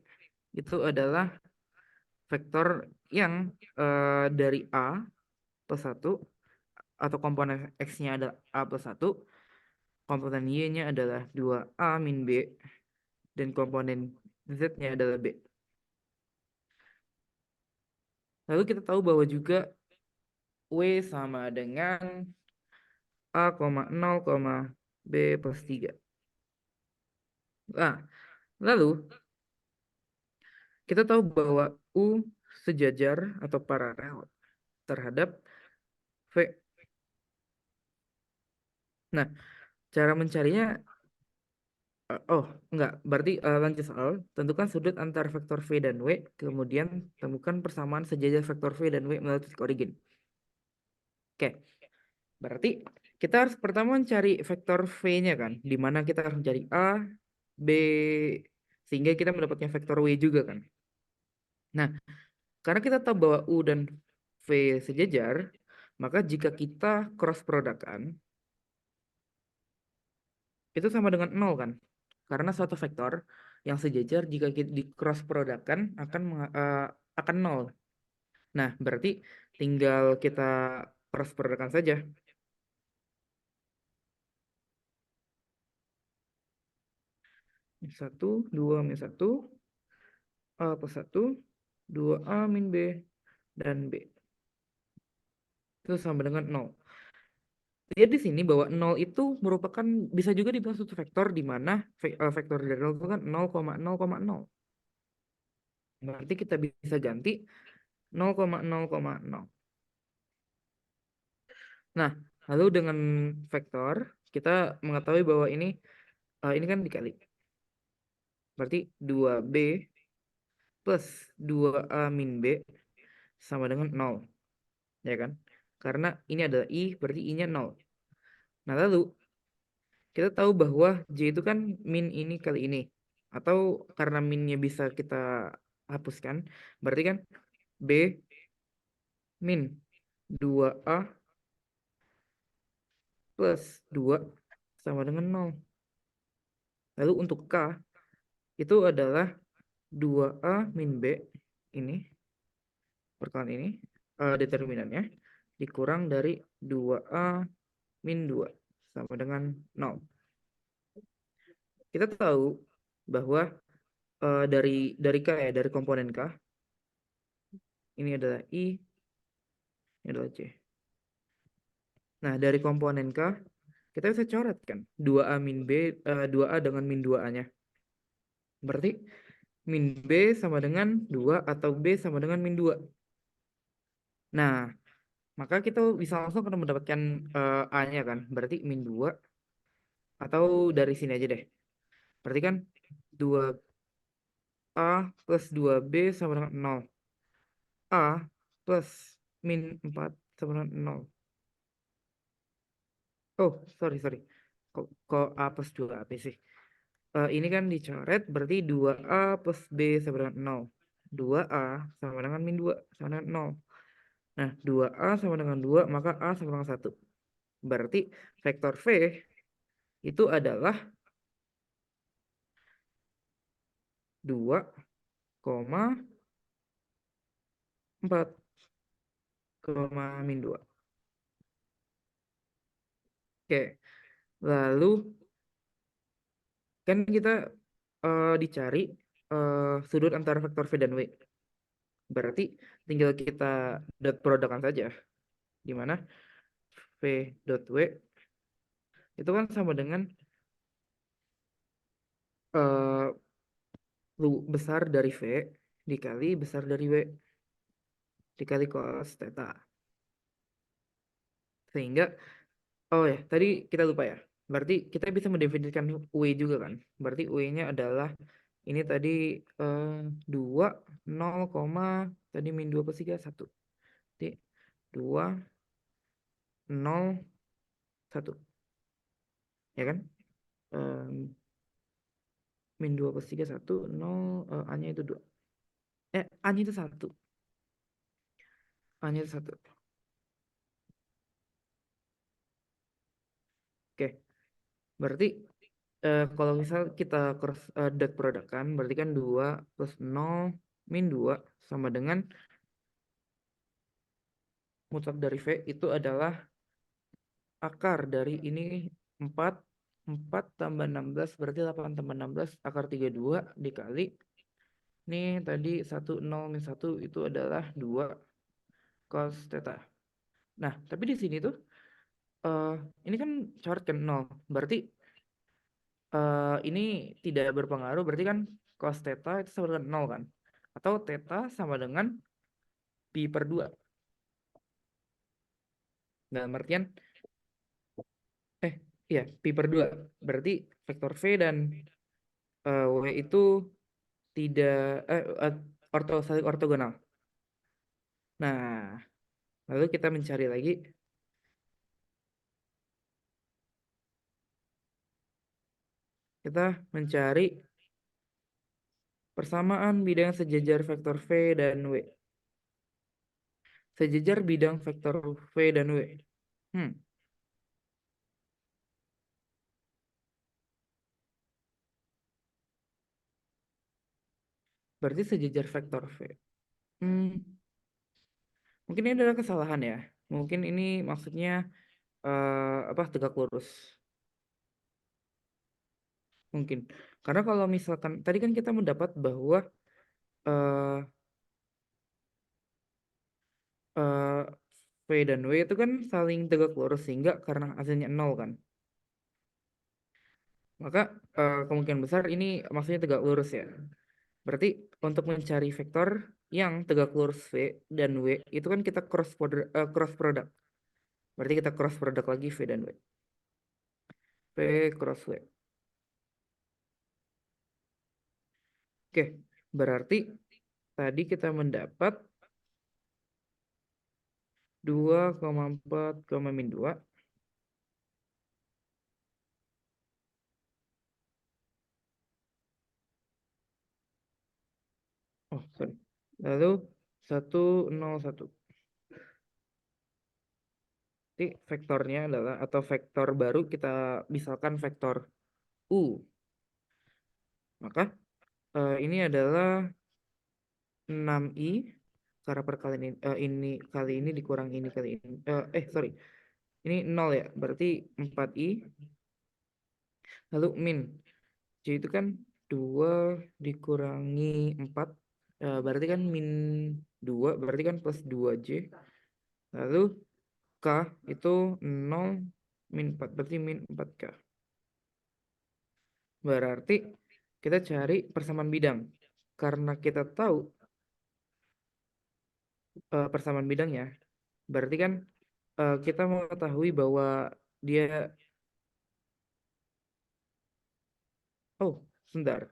itu adalah vektor yang dari A plus 1, atau komponen X-nya adalah A plus 1, komponen Y-nya adalah 2A min B, dan komponen Z-nya adalah B. Lalu kita tahu bahwa juga W sama dengan A, 0, B plus 3. Nah, lalu kita tahu bahwa U sejajar atau paralel terhadap V. Nah, cara mencarinya, enggak, berarti lanjut soal, tentukan sudut antar vektor V dan W, kemudian temukan persamaan sejajar vektor V dan W melalui titik origin. Oke. Berarti kita harus pertama mencari vektor V-nya kan, di mana kita harus mencari A, B, sehingga kita mendapatkan vektor W juga kan. Nah, karena kita tahu bahwa U dan V sejajar, maka jika kita cross product-kan, itu sama dengan 0 kan. Karena suatu vektor yang sejajar jika kita di cross product-kan akan 0. Nah, berarti tinggal kita cross product-kan saja. Min 1, 2 min 1, A plus 1, 2A min B, dan B. Itu sama dengan 0. Lihat di sini bahwa 0 itu merupakan, bisa juga dibilang suatu vektor di mana vektor dari 0 itu kan 0,0,0. Berarti kita bisa ganti 0,0,0. Nah, lalu dengan vektor, kita mengetahui bahwa ini kan dikali. Berarti 2B plus 2A min B sama dengan 0. Ya kan? Karena ini adalah I, berarti I-nya 0. Nah, lalu kita tahu bahwa J itu kan min ini kali ini. Atau karena minnya bisa kita hapuskan, berarti kan B min 2A plus 2 sama dengan 0. Lalu untuk K itu adalah 2A min B ini, perkalian ini, determinannya, dikurang dari 2A min 2 sama dengan 0. Kita tahu bahwa dari K ya, dari komponen K, ini adalah I, ini adalah J. Nah, dari komponen K, kita bisa coret kan, 2A min B, 2A dengan min 2A-nya. Berarti min B sama dengan 2 atau B sama dengan min 2. Nah, maka kita bisa langsung kan mendapatkan A-nya kan. Berarti min 2, atau dari sini aja deh. Berarti kan 2A plus 2B sama dengan 0. A plus min 4 sama dengan 0. Oh, sorry. Kok A plus 2AB sih? Ini kan dicoret, berarti 2A plus B sama dengan 0. 2A sama dengan min 2 sama dengan 0. Nah, 2A sama dengan 2, maka A sama dengan 1. Berarti vektor V itu adalah 2,4, min 2. Oke, lalu kan kita dicari sudut antara vektor V dan W. Berarti tinggal kita dot produkkan saja. Di mana V dot W itu kan sama dengan besar dari V dikali besar dari W dikali cos theta. Sehingga, oh ya, tadi kita lupa ya. Berarti kita bisa mendefinisikan W juga kan. Berarti W-nya adalah ini tadi 2, 0, tadi min 2 plus 3, 1. Jadi 2, 0, 1. Ya kan? Min 2 plus 3, 1, 0, A-nya itu 2. A-nya itu 1. A-nya itu 1. Oke. Berarti kalau misal kita cross dot product kan, berarti kan 2 plus 0 min 2 sama dengan mutlak dari V itu adalah akar dari ini 4 tambah 16 berarti 8 tambah 16 akar 32 dikali ini tadi 1 0 min 1 itu adalah 2 cos theta. Nah, tapi di sini tuh ini kan coret kan 0. Berarti ini tidak berpengaruh, berarti kan cos theta itu sama dengan 0 kan? Atau theta sama dengan pi per 2. Dalam artian, iya, pi per 2. Berarti vektor V dan W itu tidak saling ortogonal. Nah, lalu kita mencari lagi kita mencari persamaan bidang sejajar vektor V dan W. Sejajar bidang vektor V dan W. Berarti sejajar vektor V. Mungkin ini adalah kesalahan ya. Mungkin ini maksudnya tegak lurus. Mungkin. Karena kalau misalkan tadi kan kita mendapat bahwa eh eh, V dan W itu kan saling tegak lurus sehingga karena hasilnya 0 kan. Maka kemungkinan besar ini maksudnya tegak lurus ya. Berarti untuk mencari vektor yang tegak lurus V dan W itu kan kita cross product. Berarti kita cross product lagi V dan W. V cross W. Oke, berarti tadi kita mendapat 2,4, min 2. Oh, sorry. Lalu 101. Jadi vektornya adalah, atau vektor baru kita misalkan vektor U. Maka ini adalah 6i karena perkalian ini kali ini dikurang ini kali ini. Sorry. Ini 0 ya. Berarti 4i. Lalu min. Jadi itu kan 2 dikurangi 4. Berarti kan min 2. Berarti kan plus 2j. Lalu K itu 0 min 4. Berarti min 4K. Berarti kita cari persamaan bidang. Karena kita tahu persamaan bidangnya, berarti kan kita mengetahui bahwa dia, oh sebentar,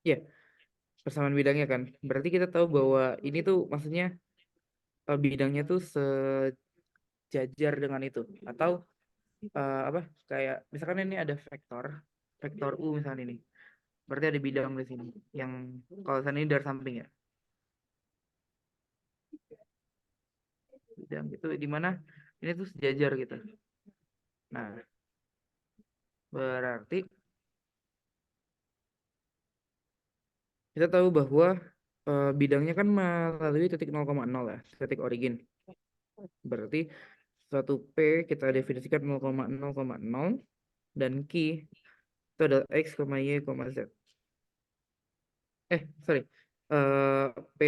ya persamaan bidangnya kan, berarti kita tahu bahwa ini tuh maksudnya bidangnya tuh sejajar dengan itu, atau apa, kayak misalkan ini ada vektor U misalnya ini, berarti ada bidang di sini yang kalau misalnya ini dari samping ya, bidang itu di mana ini tuh sejajar gitu. Nah, berarti kita tahu bahwa bidangnya kan melalui titik 0,0 ya, titik origin. Berarti suatu P kita definisikan 0,0,0 dan Q itu adalah X, Y, Z. Sorry. P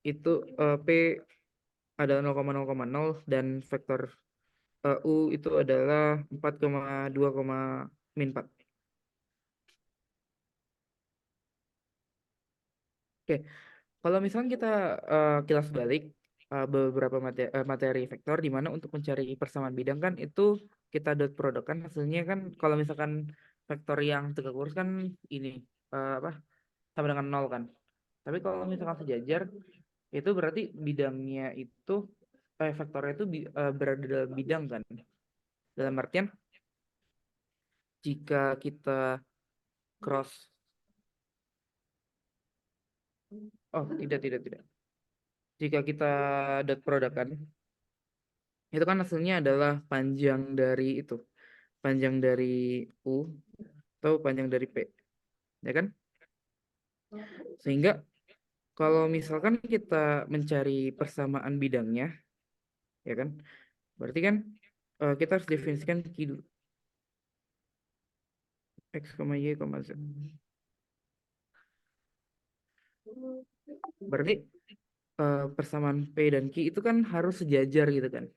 itu P adalah 0,0,0 dan vektor U itu adalah 4,2, min 4. Oke, kalau misalnya kita kilas balik beberapa materi vektor di mana untuk mencari persamaan bidang kan itu kita dot product kan hasilnya kan kalau misalkan vektor yang tegak lurus kan ini apa sama dengan 0 kan. Tapi kalau misalkan sejajar itu berarti bidangnya itu vektornya itu berada dalam bidang kan. Dalam artian jika kita cross, oh tidak. Jika kita dot product kan itu kan hasilnya adalah panjang dari itu, panjang dari U atau panjang dari P, ya kan? Sehingga kalau misalkan kita mencari persamaan bidangnya, ya kan? Berarti kan kita harus definisikan Q dulu. X, Y, Z. Berarti persamaan P dan Q itu kan harus sejajar gitu kan,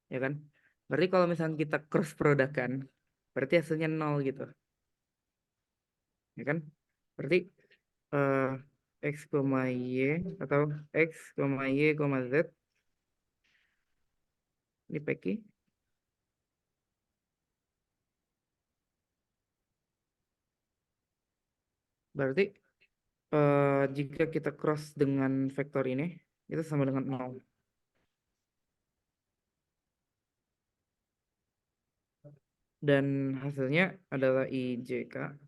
ya kan? Berarti kalau misalnya kita cross product kan, berarti hasilnya 0 gitu, ya kan? Berarti eh, X, Y atau X, Y, Z ini PQ. Berarti jika kita cross dengan vektor ini itu sama dengan 0. dan hasilnya adalah IJK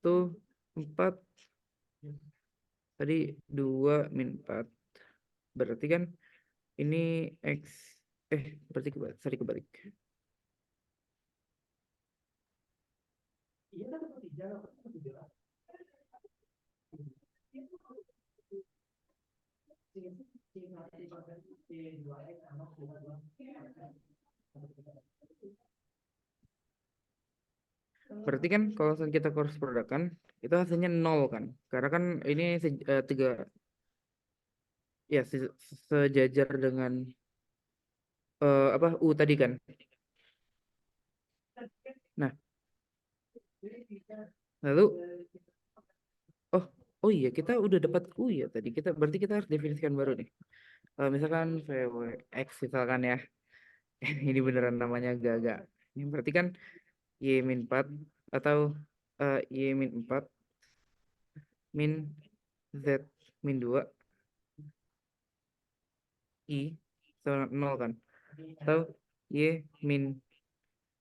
itu 4, tadi 2 min 4, berarti kan ini X, berarti kebalik. Berarti kan kalau misalnya kita cross product kan, itu hasilnya 0 kan, karena kan ini tiga, ya sejajar dengan apa U tadi kan. Nah, lalu oh oh iya, kita udah dapat U ya tadi. Berarti kita harus definisikan baru nih. Misalkan VWX misalkan ya. Ini beneran namanya agak-agak. Ini berarti kan Y min 4 atau Y min 4 min Z min 2 I sama 0 kan. Atau Y min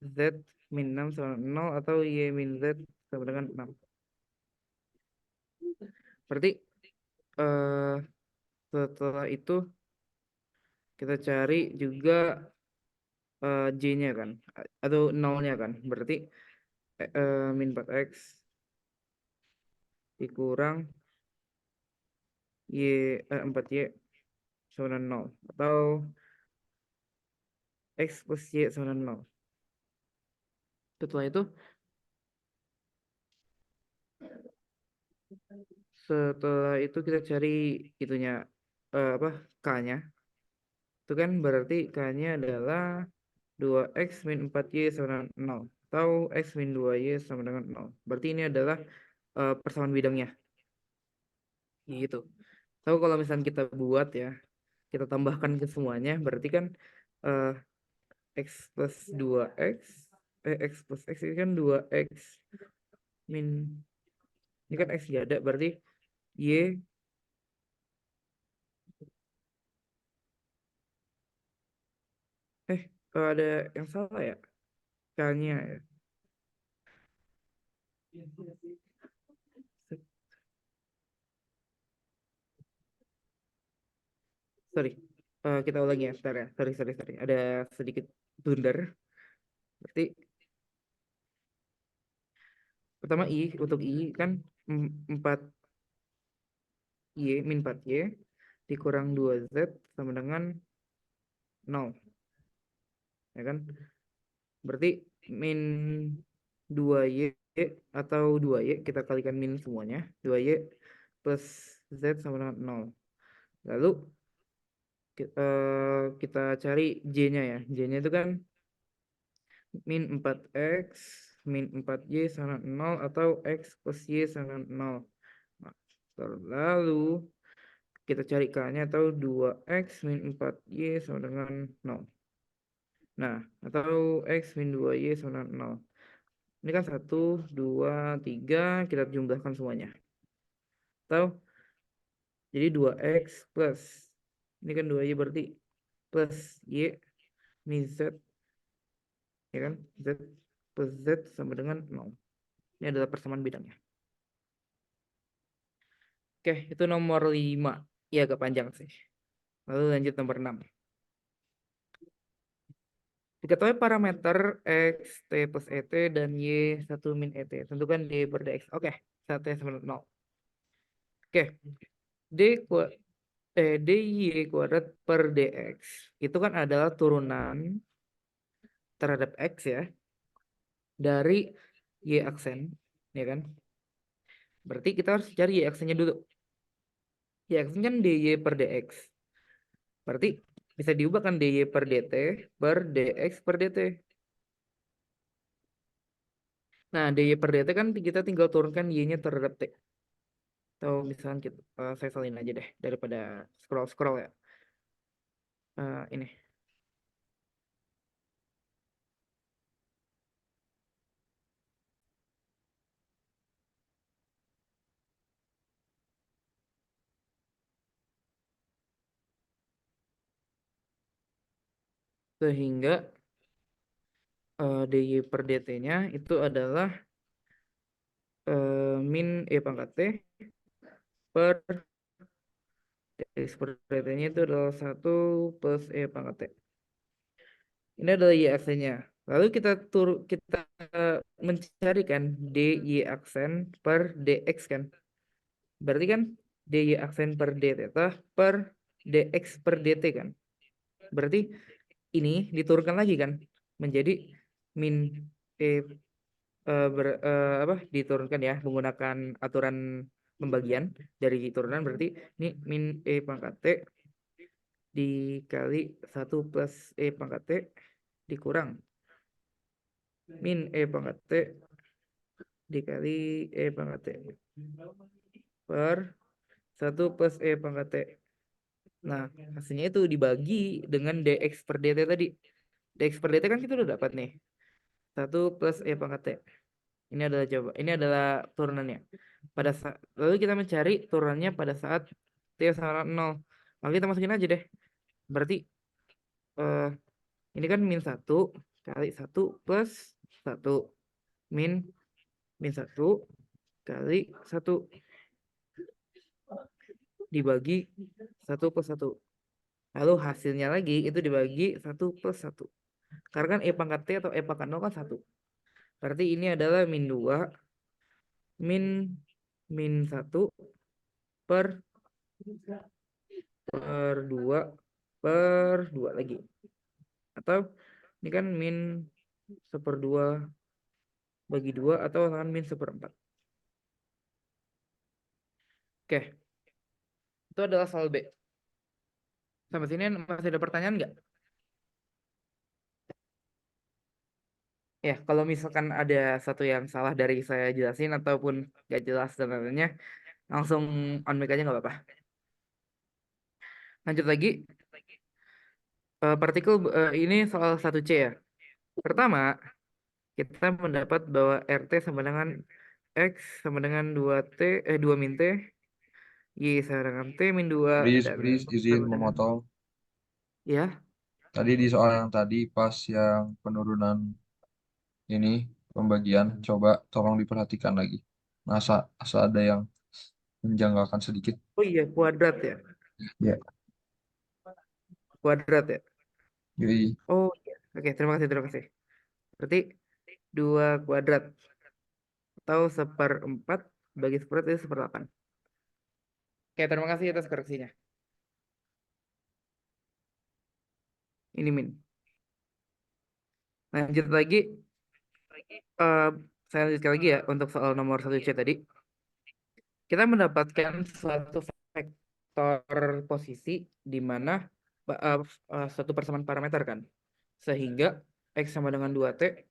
Z min 6 sama 0 atau Y min Z sama dengan 6. Berarti eh setelah itu kita cari juga J-nya kan, atau 0-nya kan. Berarti min 4X dikurang 4Y sama dengan 0. Atau X plus Y sama dengan 0. Setelah itu kita cari itunya, apa, K-nya. Itu kan berarti K-nya adalah 2X min 4Y sama dengan 0. Atau X min 2Y sama dengan 0. Berarti ini adalah persamaan bidangnya. Gitu. Tahu kalau misalnya kita buat ya, kita tambahkan ke semuanya, berarti kan eh, X plus 2X, X plus X ini kan 2X min, ini kan X gak ada, berarti Y, ada yang salah ya, K-nya ya. Sorry, kita ulangi ya, bentar ya. Sorry. Ada sedikit blunder. Berarti pertama untuk I kan 4Y min 4Y dikurang 2Z sama dengan 0. Ya kan? Berarti min 2Y atau 2Y kita kalikan min semuanya. 2Y plus Z sama dengan 0. Lalu kita cari J-nya ya. J-nya itu kan min 4X min 4Y sama 0 atau X plus Y sama 0. Nah, lalu kita cari K-nya atau 2X min 4Y sama dengan 0. Nah, atau X min 2Y sama dengan 0. Ini kan 1, 2, 3, kita jumlahkan semuanya. Atau jadi 2X plus, ini kan 2Y berarti plus Y min Z, ya kan? Z plus Z sama dengan 0. Ini adalah persamaan bidangnya. Oke, itu nomor 5. Ya, agak panjang sih. Lalu lanjut nomor 6. Diketahui parameter X, T plus ET, dan Y 1 min ET. Tentukan D per DX. Oke, 1 sama 0. Oke, D, DY kuadrat per DX. Itu kan adalah turunan terhadap X ya, dari Y aksen, ya kan? Berarti kita harus cari Y aksennya dulu. Y aksen kan DY per DX. Berarti bisa diubah kan DY per DT per DX per DT. Nah, DY per DT kan kita tinggal turunkan Y-nya terhadap T. Atau misalnya saya salin aja deh daripada scroll-scroll ya. Ini. Sehingga dy per dt-nya itu adalah min e pangkat t per dx per dt-nya itu adalah 1 plus e pangkat t. Ini adalah y aksennya. Lalu kita mencarikan dy aksen per dx kan. Berarti kan dy aksen per d theta per dx per dt kan. Berarti ini diturunkan lagi kan menjadi min e diturunkan ya menggunakan aturan pembagian dari turunan, berarti ini min e pangkat t dikali 1 plus e pangkat t dikurang min e pangkat t dikali e pangkat t per 1 plus e pangkat t. Nah, hasilnya itu dibagi dengan dx per dt tadi. Dx per dt kan kita udah dapat nih. 1 plus e pangkat t. Ini adalah turunannya. Lalu kita mencari turunannya pada saat t sama 0. Lalu kita masukin aja deh. Berarti ini kan min 1 kali 1 plus 1 min 1 kali 1 dibagi 1 plus 1. Lalu hasilnya lagi itu dibagi 1 plus 1. Karena kan e pangkat t atau e pangkat 0 kan 1. Berarti ini adalah min 2 min 1 per 2 per 2 lagi. Atau ini kan min 1/2 bagi 2 atau kan min 1/4. Oke. Itu adalah soal B. Sampai sini masih ada pertanyaan nggak? Ya, kalau misalkan ada satu yang salah dari saya jelasin ataupun nggak jelas dan lainnya, langsung on mic aja nggak apa-apa. Lanjut lagi. Partikel ini soal 1C ya. Pertama, kita mendapat bahwa RT sama dengan X sama dengan 2T, 2 min T, Y sama dengan T min 2, dan Please izin sama dengan, memotong. ya, Tadi di soal yang tadi pas yang penurunan ini pembagian, coba tolong diperhatikan lagi. Asa ada yang menjanggalkan sedikit. oh iya, kuadrat ya. Ya, Kuadrat ya. yoi. Oh iya, oke, terima kasih. Berarti 2 kuadrat atau 1/4 bagi 1/4 itu 1/8. Oke, terima kasih atas koreksinya. Ini min. Lanjut lagi. Saya lanjutkan lagi ya untuk soal nomor 1C tadi. Kita mendapatkan suatu vektor posisi di mana suatu persamaan parameter kan. Sehingga X sama dengan 2T,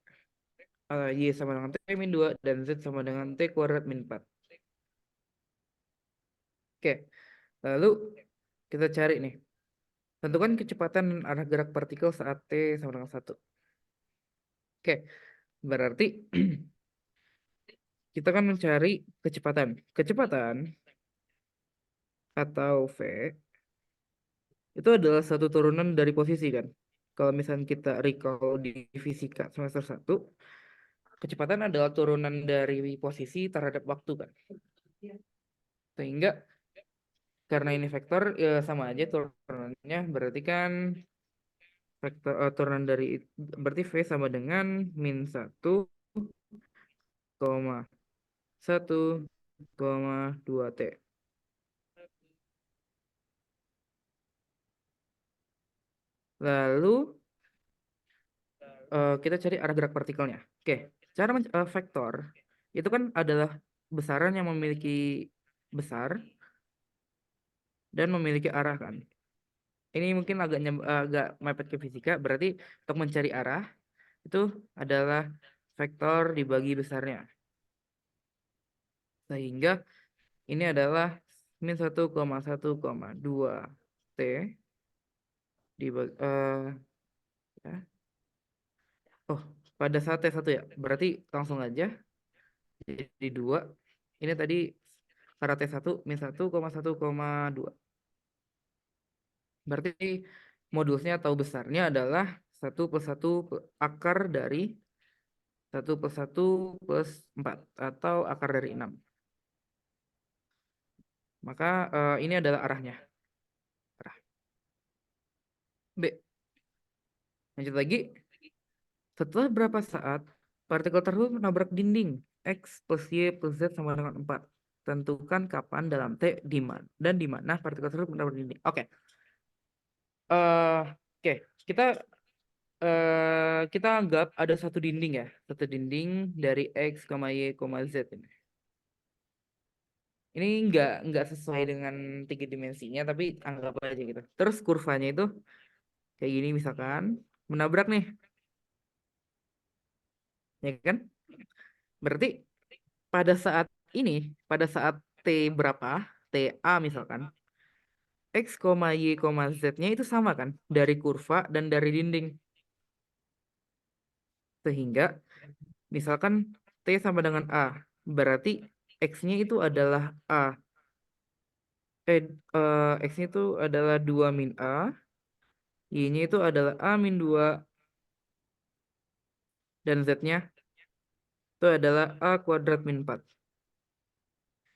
Y sama dengan T min 2, dan Z sama dengan T kuadrat min 4. Oke, lalu kita cari nih. Tentukan kecepatan dan arah gerak partikel saat T sama dengan 1. Oke, berarti kita akan mencari kecepatan. Kecepatan atau V itu adalah satu turunan dari posisi kan. Kalau misalnya kita recall di fisika semester 1, kecepatan adalah turunan dari posisi terhadap waktu kan. Sehingga karena ini vektor ya sama aja turunannya, berarti kan vektor turunan dari berarti V sama dengan min 1, 2T. Lalu kita cari arah gerak partikelnya. Oke, cara vektor itu kan adalah besaran yang memiliki besar dan memiliki arah kan. Ini mungkin agak mepet ke fisika, berarti untuk mencari arah itu adalah vektor dibagi besarnya. Sehingga ini adalah min 1,1,2 T dibagi ya. Oh, pada saat T1 ya. Berarti langsung aja jadi 2. Ini tadi karena T1 min 1,1,2. Berarti modulsnya atau besarnya adalah 1 plus 1 akar dari 1 plus 1 plus 4 atau akar dari 6. Maka ini adalah arahnya. Arah. B. Lanjut lagi. Setelah berapa saat partikel tersebut menabrak dinding X plus Y plus Z sama dengan 4. Tentukan kapan dalam T dan di mana partikel tersebut menabrak dinding. Oke. Oke, kita anggap ada satu dinding ya, satu dinding dari X, Y, Z ini. Ini nggak sesuai dengan 3 dimensinya, tapi anggap aja gitu. Terus kurvanya itu kayak gini misalkan, menabrak nih, ya kan? Berarti pada saat ini, pada saat T berapa, TA misalkan, X, Y, Z-nya itu sama kan, dari kurva dan dari dinding. Sehingga misalkan T sama dengan A, berarti X-nya itu adalah A. X-nya itu adalah 2 min A, Y-nya itu adalah A min 2, dan Z-nya itu adalah A kuadrat min 4.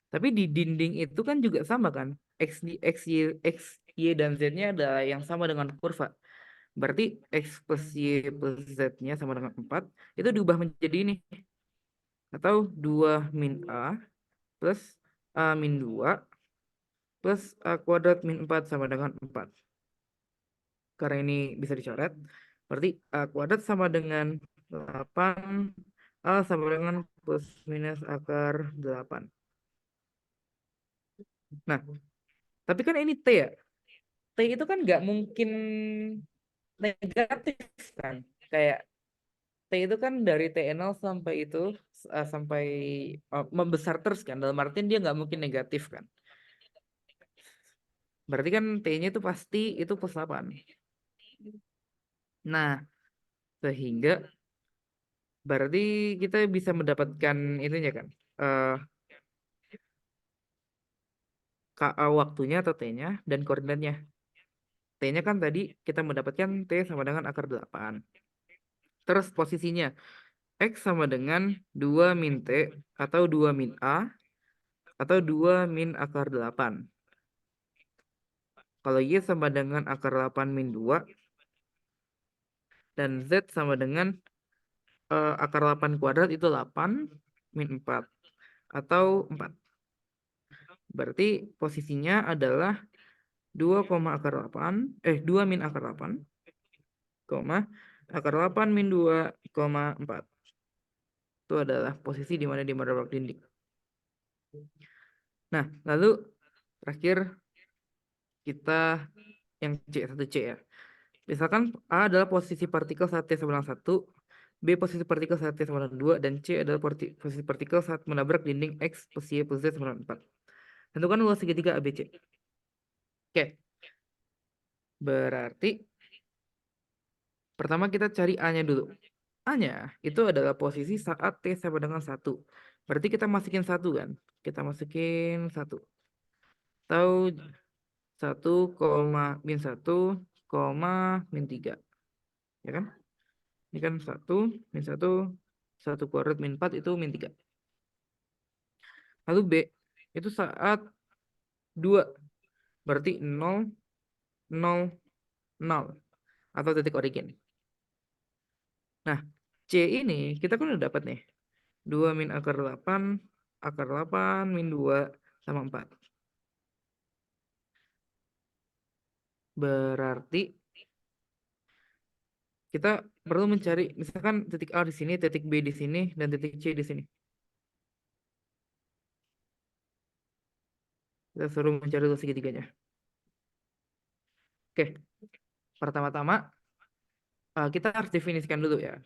Tapi di dinding itu kan juga sama kan, X, Y, dan Z-nya adalah yang sama dengan kurva. Berarti X plus Y plus Z-nya sama dengan 4, itu diubah menjadi ini. Atau 2 min A plus A min 2 plus A kuadrat min 4 sama dengan 4. Karena ini bisa dicoret, berarti A kuadrat sama dengan 8, A sama dengan plus minus akar 8. Nah, tapi kan ini T ya. T itu kan nggak mungkin negatif kan. Kayak T itu kan dari T0 sampai itu sampai membesar terus kan. Dalam artian dia nggak mungkin negatif kan. Berarti kan T-nya itu pasti itu plus 8. Nah, sehingga berarti kita bisa mendapatkan itunya kan. eh KA waktunya atau T-nya dan koordinatnya. T-nya kan tadi kita mendapatkan T sama dengan akar 8. Terus posisinya X sama dengan 2 min T atau 2 min A atau 2 min akar 8. Kalau Y sama dengan akar 8 min 2 dan Z sama dengan akar 8 kuadrat itu 8 min 4 atau 4. Berarti posisinya adalah 2, akar 8, 2 min akar 8, akar 8 min 2, 4. Itu adalah posisi di mana di menabrak dinding. Nah, lalu terakhir kita yang C1C ya. Misalkan A adalah posisi partikel saat T sama dengan 1, B posisi partikel saat T sama dengan 2, dan C adalah posisi partikel saat menabrak dinding X plus Y plus Z sama dengan 4. Tentukan luas segitiga ABC. Oke. Berarti pertama kita cari A-nya dulu. A-nya itu adalah posisi saat T sama dengan 1. Berarti kita masukin 1 kan? Kita masukin 1. Atau 1, min 1, min 3. Ya kan? Ini kan 1, min 1, 1 kuadrat min 4 itu min 3. Lalu B itu saat 2. Berarti 0, 0, 0. Atau titik origin. Nah, C ini kita kan udah dapat nih. 2 min akar 8, min 2 sama 4. Berarti kita perlu mencari misalkan titik A di sini, titik B di sini, dan titik C di sini. Kita suruh mencari luas segitiganya. Oke, pertama-tama kita harus definisikan dulu ya.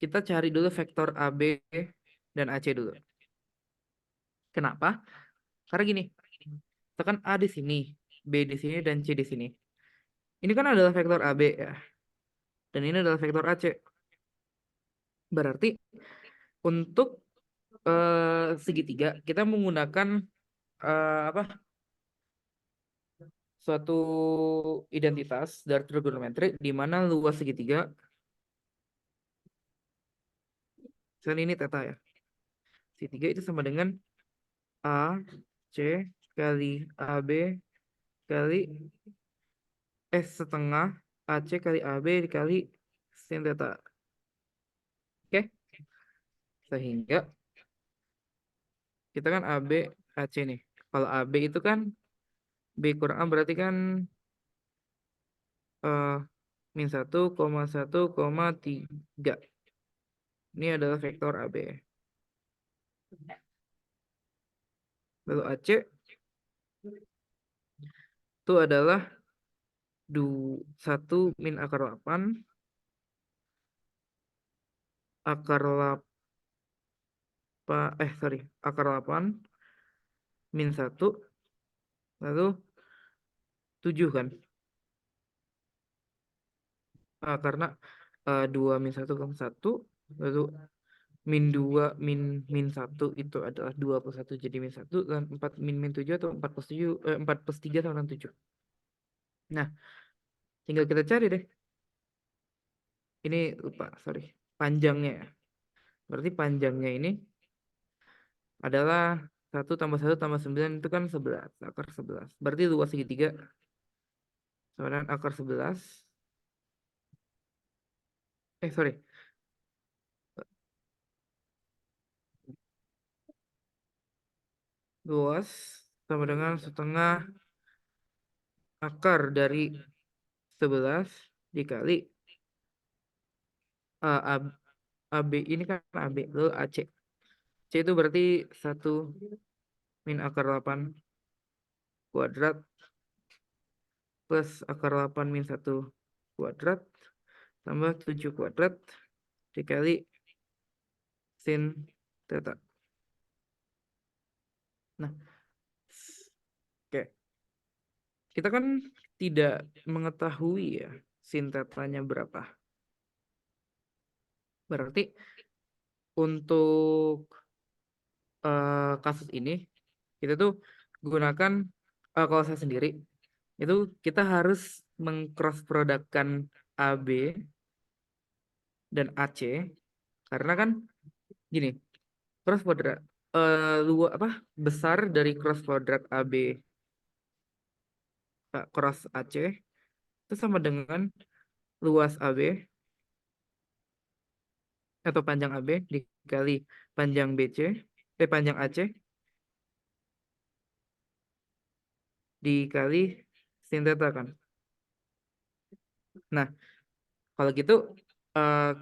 Kita cari dulu vektor AB dan AC dulu. Kenapa? Karena gini, misalkan A di sini, B di sini, dan C di sini. Ini kan adalah vektor AB ya. Dan ini adalah vektor AC. Berarti untuk segitiga kita menggunakan apa? suatu identitas dari trigonometri di mana luas segitiga, misalnya ini theta ya, segitiga itu sama dengan A C kali AB kali setengah AC kali AB dikali sin theta. Oke, sehingga kita kan AB AC nih. Kalau AB itu kan B kurang A berarti kan min 1,1,3. Ini adalah vektor AB. Lalu AC itu adalah 1 min akar 8 akar 8 akar 8 min 1 lalu 7 kan. Karena 2 min 1,1 lalu min 2 min 1 itu adalah 21 jadi min 1 dan 4 min 7 atau 4 plus 7 4 plus 3 sama dengan 7. Nah, tinggal kita cari deh. Ini lupa, sorry. Panjangnya ya. Berarti panjangnya ini adalah 1 tambah 1 tambah 9 itu kan 11, akar 11. Berarti luas segitiga sama dengan akar 11. Sorry. Luas sama dengan setengah akar dari 11 dikali AB ini kan AB lalu AC. C itu berarti 1 min akar 8 kuadrat plus akar 8 min 1 kuadrat tambah 7 kuadrat dikali sin theta. Nah, oke. Kita kan tidak mengetahui ya sin theta-nya berapa. Berarti untuk kasus ini kita tuh gunakan kalau saya sendiri itu kita harus mengcross productkan AB dan AC karena kan gini, cross product besar dari cross product AB cross AC itu sama dengan luas AB atau panjang AB dikali panjang BC panjang AC dikali sin theta kan. Nah, kalau gitu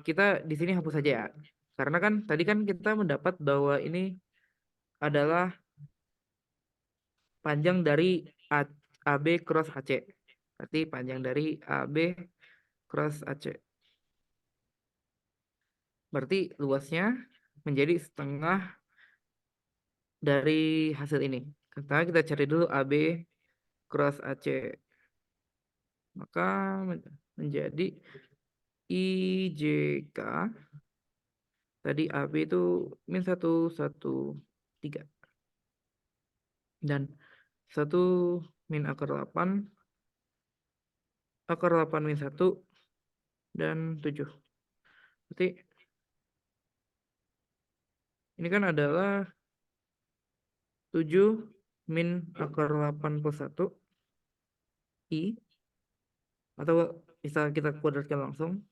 kita di sini hapus saja ya. Karena kan tadi kan kita mendapat bahwa ini adalah panjang dari AB cross AC. Berarti panjang dari AB cross AC. Berarti luasnya menjadi setengah dari hasil ini. Kita cari dulu AB cross AC. Maka menjadi IJK. Tadi AB itu min 113. Dan 1 min akar 8. Akar 8 min 1 dan 7. Berarti ini kan adalah 7 min akar 8 plus 1 I. Atau bisa kita kuadratkan langsung.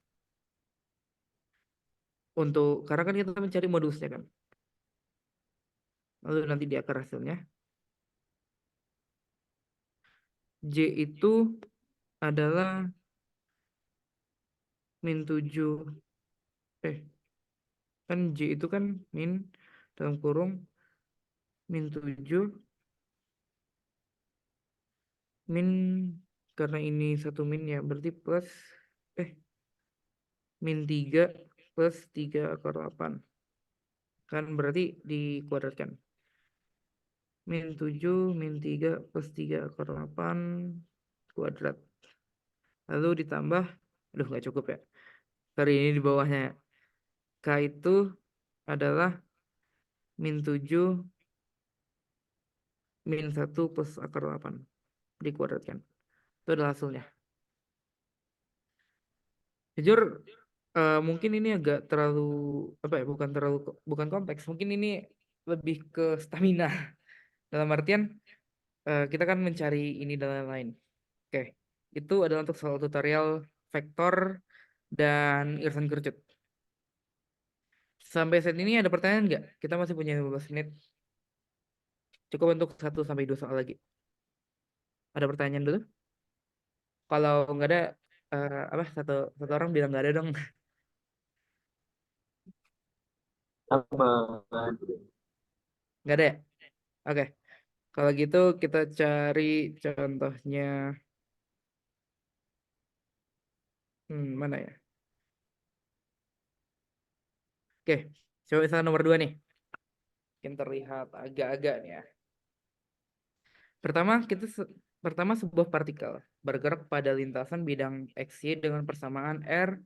Karena kan kita mencari modusnya kan. Lalu nanti di akar hasilnya. J itu adalah min 7. Kan J itu kan min dalam kurung min 7 min karena ini 1 min ya berarti plus min 3 plus 3 akar 8 kan berarti dikuadratkan min 7 min 3 plus 3 akar 8 kuadrat lalu ditambah nggak cukup ya sorry ini di bawahnya K itu adalah min 7 min 1 plus akar 8 dikuadratkan Itu adalah hasilnya. Jujur, mungkin ini agak terlalu apa ya? Bukan kompleks. Mungkin ini lebih ke stamina. Dalam artian kita kan mencari ini dan lain-lain. Oke, itu adalah untuk soal tutorial vektor dan irisan kerucut. Sampai saat ini ada pertanyaan nggak? Kita masih punya 15 menit. Cukup untuk 1 sampai 2 soal lagi. Ada pertanyaan dulu? Kalau nggak ada, apa satu orang bilang nggak ada dong. Aman. Nggak ada ya? Oke. Kalau gitu kita cari contohnya. Mana ya? Oke, coba misalnya nomor 2 nih. Mungkin terlihat agak-agak nih ya. Pertama sebuah partikel bergerak pada lintasan bidang XY dengan persamaan R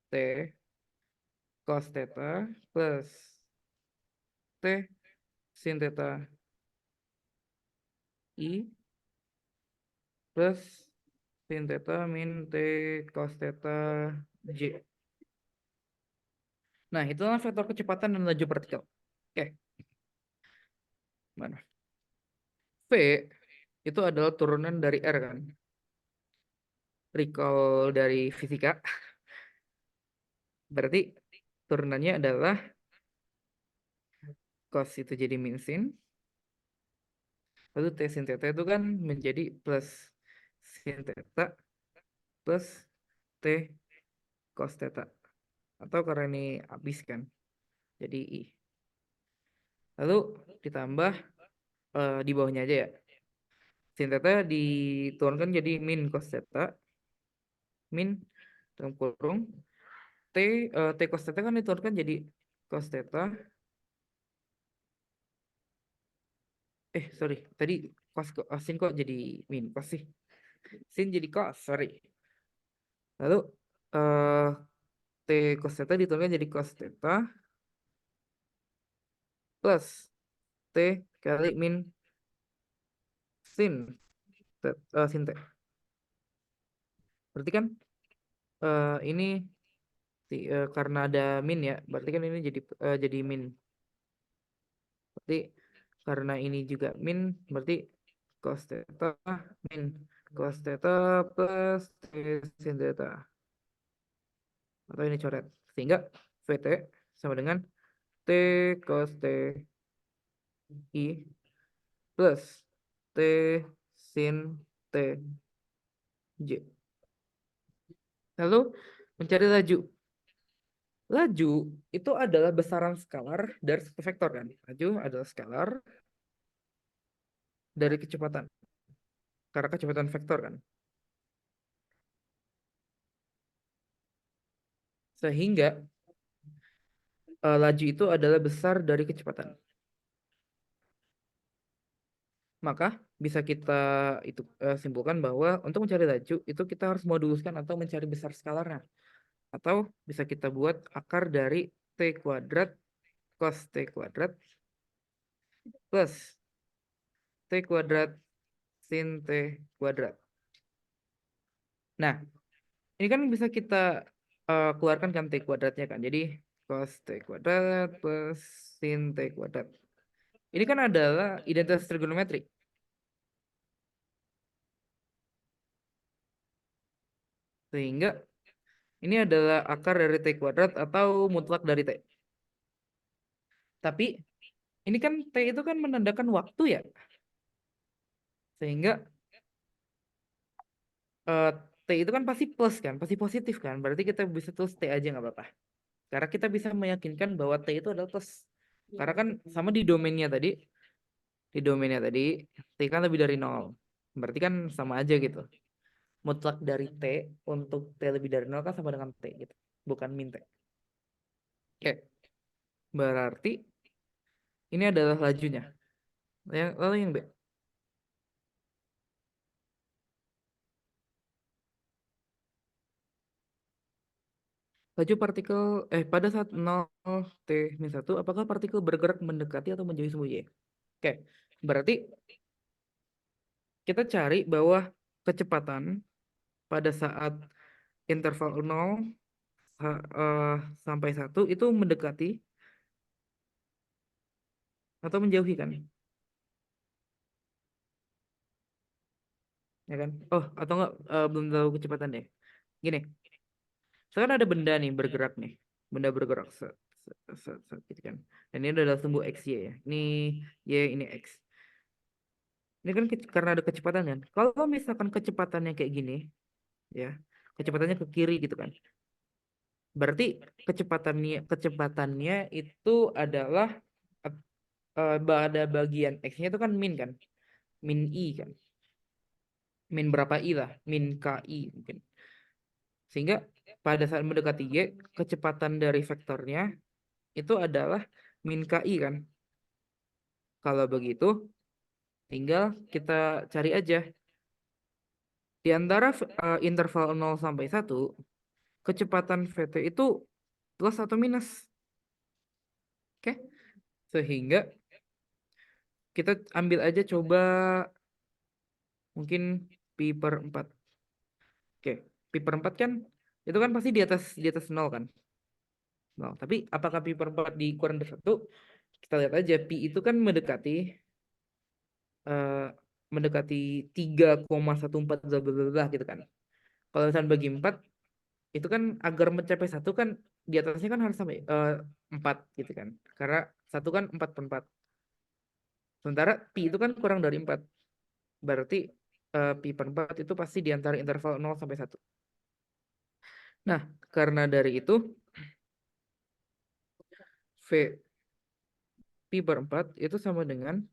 T cos theta plus T sin theta I plus sin theta min T cos theta J. Nah, itulah vektor kecepatan dan laju partikel. Oke, mana? V itu adalah turunan dari R kan? Recall dari fisika. Berarti turunannya adalah cos itu jadi min sin. Lalu T sin theta itu kan menjadi plus sin theta plus T cos theta. Atau karena ini habis kan, jadi I. Lalu ditambah di bawahnya aja ya. Sin theta diturunkan jadi min cos theta. Min dalam kurung. T cos theta kan diturunkan jadi cos theta. Sorry. Tadi sin kok jadi min cos sih. Sin jadi cos, sorry. Lalu T cos theta diturunkan jadi cos theta plus T kali min sin sin T. Berarti kan ini karena ada min ya, berarti kan ini jadi min. Berarti karena ini juga min, berarti cos theta min cos theta plus T sin theta. Atau ini coret. Sehingga VT sama dengan T cos T I plus T sin T J. Lalu mencari laju. Laju itu adalah besaran skalar dari satu vektor kan. Laju adalah skalar dari kecepatan. Karena kecepatan vektor kan. Sehingga laju itu adalah besar dari kecepatan. Maka bisa kita simpulkan bahwa untuk mencari laju itu kita harus moduluskan atau mencari besar skalarnya. Atau bisa kita buat akar dari T kuadrat cos T kuadrat plus T kuadrat sin T kuadrat. Nah, ini kan bisa kita keluarkan kan T kuadratnya kan. Jadi cos T kuadrat plus sin T kuadrat. Ini kan adalah identitas trigonometri. Sehingga ini adalah akar dari T kuadrat atau mutlak dari T. Tapi ini kan T itu kan menandakan waktu ya. Sehingga T itu kan pasti plus kan, pasti positif kan. Berarti kita bisa tulis T aja nggak apa-apa. Karena kita bisa meyakinkan bahwa T itu adalah plus. Karena kan sama di domainnya tadi, T kan lebih dari 0. Berarti kan sama aja gitu. Mutlak dari T untuk T lebih dari 0 kan sama dengan T gitu. Bukan min T. Oke. Berarti ini adalah lajunya. Lalu yang B. Laju partikel pada saat 0 T min 1, apakah partikel bergerak mendekati atau menjauhi sebuah Y? Oke. Berarti kita cari bahwa kecepatan pada saat interval 0 sampai 1 itu mendekati atau menjauhi kan? Ya kan? Oh, atau enggak belum tahu kecepatan deh. Gini, sekarang ada benda nih bergerak nih. Benda bergerak gitu kan. Dan ini adalah sumbu x y ya. Ini y, ini x. Ini kan karena ada kecepatan kan. Kalau misalkan kecepatannya kayak gini, ya, kecepatannya ke kiri gitu kan. Berarti kecepatannya itu adalah pada bagian x-nya itu kan min kan. Min i kan. Min berapa i lah, min ki mungkin. Sehingga pada saat mendekati y, kecepatan dari vektornya itu adalah min ki kan. Kalau begitu, tinggal kita cari aja di antara interval 0 sampai 1, kecepatan vt itu plus atau minus. Oke? Sehingga kita ambil aja coba mungkin pi per 4. Oke, pi per 4 kan itu kan pasti di atas 0 kan. 0. Tapi apakah pi per 4 dikurang dari 1? Kita lihat aja pi itu kan mendekati 3,14 bla bla bla gitu kan. Kalau misalnya bagi 4 itu kan agar mencapai 1 kan di atasnya kan harus sampai 4 gitu kan. Karena 1 kan 4 per 4. Sementara pi itu kan kurang dari 4. Berarti pi per 4 itu pasti di antara interval 0 sampai 1. Nah, karena dari itu V pi per 4 itu sama dengan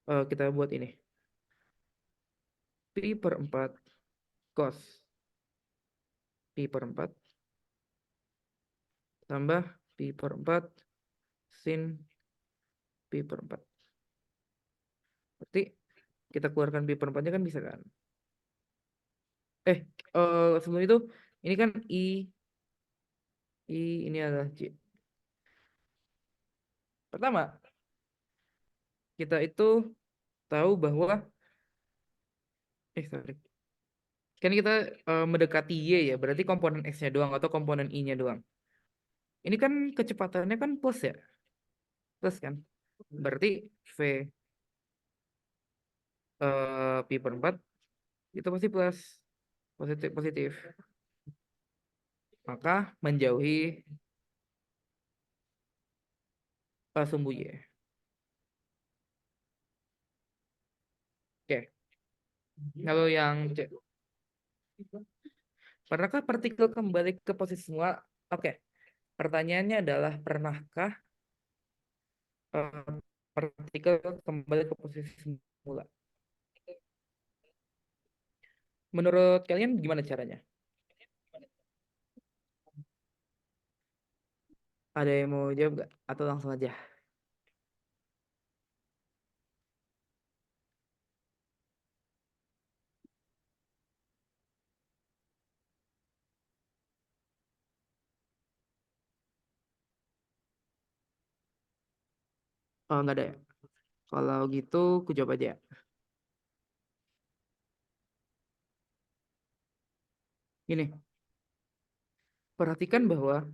kita buat ini. Pi per 4 cos pi per 4 tambah pi per 4 sin pi per 4. Berarti kita keluarkan pi per 4-nya kan bisa kan? Sebelum itu ini kan I ini adalah J. Pertama, kita itu tahu bahwa sorry. Kan kita mendekati Y ya, berarti komponen X-nya doang atau komponen I-nya doang. Ini kan kecepatannya kan plus ya. Plus kan. Berarti V pi per 4 itu pasti plus. Positif. Maka menjauhi sumbu Y. Oke. Kalau yang C. Pernahkah partikel kembali ke posisi semula? Oke. Pertanyaannya adalah pernahkah partikel kembali ke posisi semula? Menurut kalian gimana caranya? Ada yang mau jawab nggak? Atau langsung aja? Oh, nggak ada ya? Kalau gitu, aku jawab aja. Ini, perhatikan bahwa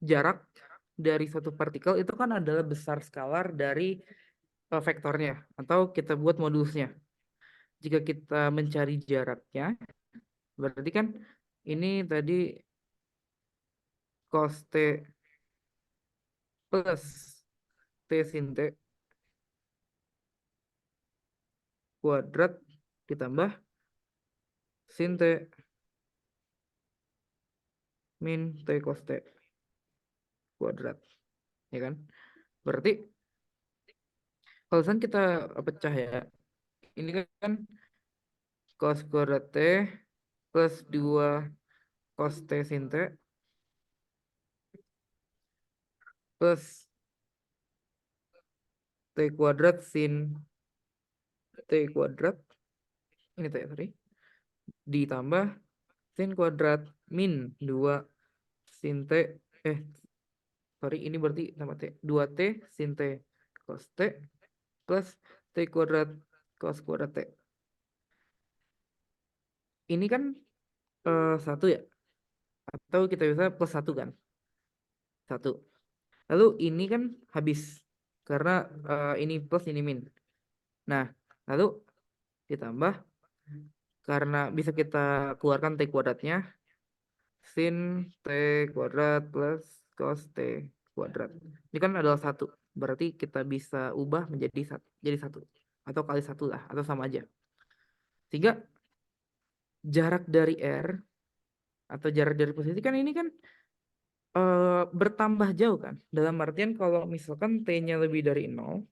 jarak dari suatu partikel itu kan adalah besar skalar dari vektornya. Atau kita buat modulusnya. Jika kita mencari jaraknya, berarti kan ini tadi cos T plus T sin T kuadrat ditambah sin T min T cos T kuadrat. Ya kan? Berarti kalau misalnya kita pecah ya, ini kan cos kuadrat T plus 2 cos T sin T plus T kuadrat sin T kuadrat. Ini T, sorry. Ditambah sin kuadrat min 2 sin T. Sorry, ini berarti sama T. 2T sin T cos T plus T kuadrat cos kuadrat T. Ini kan 1 ya, atau kita bisa plus 1 kan, 1. Lalu ini kan habis karena ini plus ini min. Nah, lalu ditambah karena bisa kita keluarkan T kuadratnya, sin T kuadrat plus cos T kuadrat. Ini kan adalah 1. Berarti kita bisa ubah menjadi jadi 1 atau kali 1 lah, atau sama aja. Sehingga jarak dari R atau jarak dari posisi kan ini kan bertambah jauh kan. Dalam artian kalau misalkan T-nya lebih dari 0,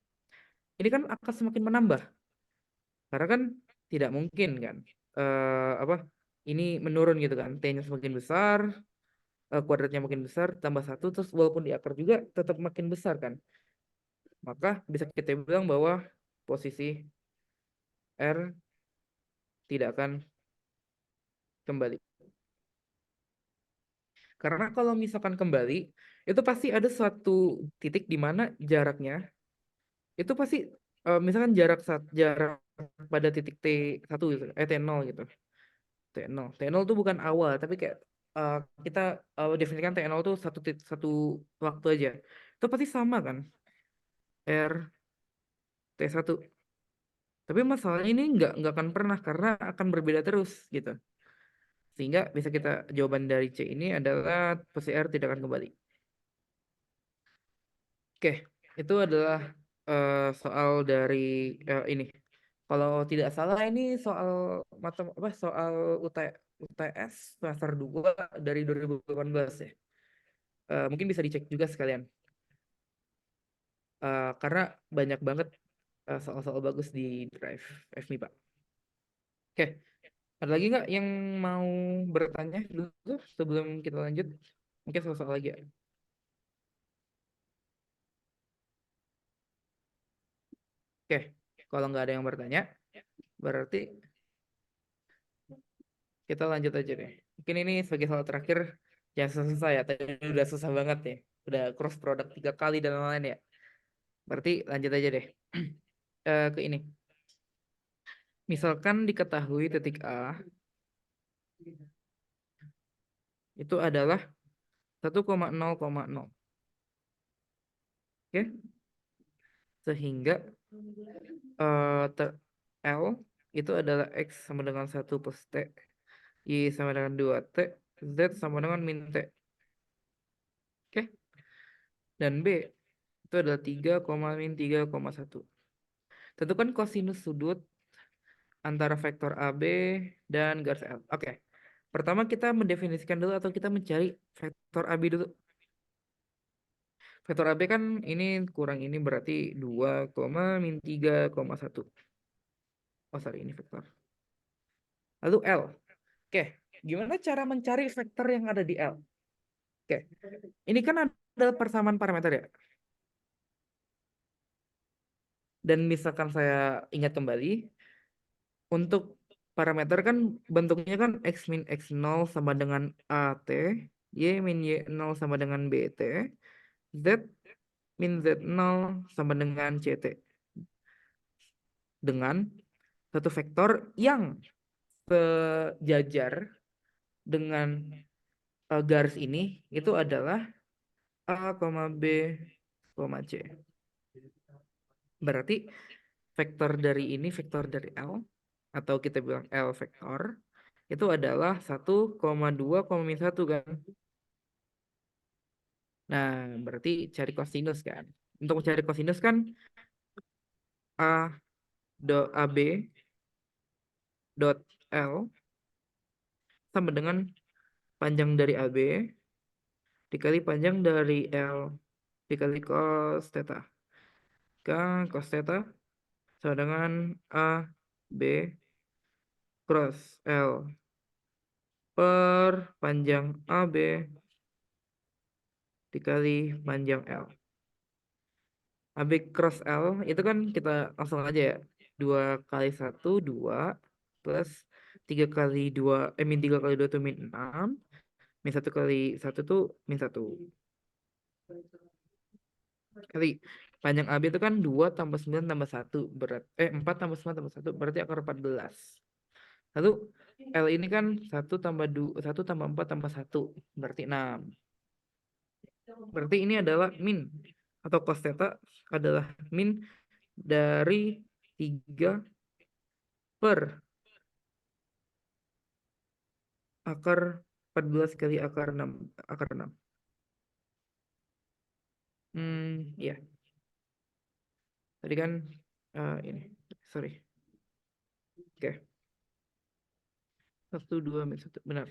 ini kan akan semakin menambah. Karena kan tidak mungkin kan apa ini menurun gitu kan. T-nya semakin besar, kuadratnya makin besar, tambah 1, terus walaupun di akar juga tetap makin besar kan. Maka bisa kita bilang bahwa posisi R tidak akan kembali. Karena kalau misalkan kembali, itu pasti ada suatu titik di mana jaraknya itu pasti misalkan jarak pada titik T1 gitu, T0 gitu. T0 tuh bukan awal, tapi kayak kita definisikan T0 tuh satu waktu aja. Itu pasti sama kan? R T1. Tapi masalahnya ini nggak akan pernah karena akan berbeda terus gitu. Sehingga bisa kita jawaban dari C ini adalah PCR tidak akan kembali. Oke, itu adalah soal dari ini. Kalau tidak salah ini soal soal UTS semester 2 dari 2018 ya. Mungkin bisa dicek juga sekalian. Karena banyak banget soal-soal bagus di Drive FMIPA. Oke, ada lagi nggak yang mau bertanya dulu sebelum kita lanjut? Mungkin soal-soal lagi ya. Oke, kalau nggak ada yang bertanya, berarti kita lanjut aja deh. Mungkin ini sebagai soal terakhir, jangan susah-susah ya. Tadi udah susah banget ya. Udah cross product 3 kali dan lain-lain ya. Berarti lanjut aja deh. Ke ini. Misalkan diketahui titik A itu adalah 1,0,0. Oke? Sehingga L itu adalah X sama dengan 1 plus T, Y sama dengan 2T, Z sama dengan min T. Oke? Dan B itu adalah 3, min 3,1. Tentukan kosinus sudut antara vektor AB dan garis L. Oke. Pertama kita mendefinisikan dulu atau kita mencari vektor AB dulu. Vektor AB kan ini kurang ini berarti 2, min 3,1. Oh sorry, ini vektor. Lalu L. Oke, gimana cara mencari vektor yang ada di L? Oke, ini kan ada persamaan parameter ya. Dan misalkan saya ingat kembali, untuk parameter kan bentuknya kan X min X0 sama dengan AT, Y min Y0 sama dengan BT, Z min Z0 sama dengan CT. Dengan satu vektor yang sejajar dengan garis ini, itu adalah A, B, C. Berarti vektor dari ini, vektor dari L, atau kita bilang L vektor, itu adalah 1,2, min 1 kan. Nah, berarti cari kosinus kan. Untuk mencari kosinus kan A AB dot L sama dengan panjang dari AB dikali panjang dari L dikali cos theta. Kan cos theta sama dengan AB cross L per panjang AB dikali panjang L. AB cross L itu kan kita langsung aja ya. 2 kali 1, 2 plus 3 kali 2, min 3 kali 2 itu min 6. Min 1 kali 1 tuh min 1. Kali panjang AB itu kan 2 tambah 9 tambah 1 4 tambah 9 tambah 1 berarti akar 14. Lalu L ini kan 1 tambah 2, 1 tambah 4 tambah 1 berarti 6. Berarti ini adalah min atau cos theta adalah min dari 3 per akar 14 kali akar 6. Akar 6. Ya. Tadi kan ini. Sorry. Oke. 1, 2, min 1. Benar.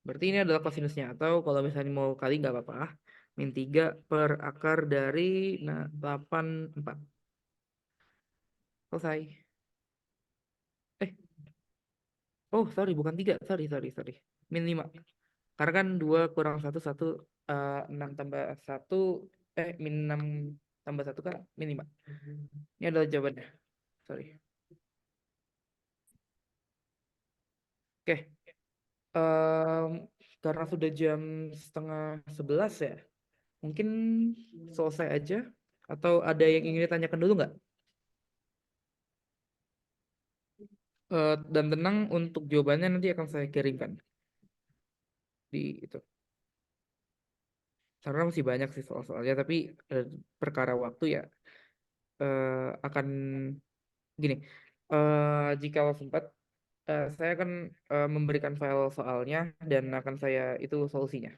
Berarti ini adalah kosinusnya. Atau kalau misalnya mau kali nggak apa-apa. Min 3 per akar dari 84. Selesai. Oh, sorry. Bukan 3. Sorry. Min 5. Karena kan 2 kurang 1, 1. 6 tambah 1. Min 6 tambah 1 kan min 5. Ini adalah jawabannya. Sorry. Oke. Karena sudah jam setengah 11 ya. Mungkin selesai aja. Atau ada yang ingin ditanyakan dulu nggak? Dan tenang, untuk jawabannya nanti akan saya kirimkan di itu. Karena masih banyak sih soal-soalnya, tapi perkara waktu ya akan gini. Jika sempat, saya akan memberikan file soalnya dan akan saya itu solusinya.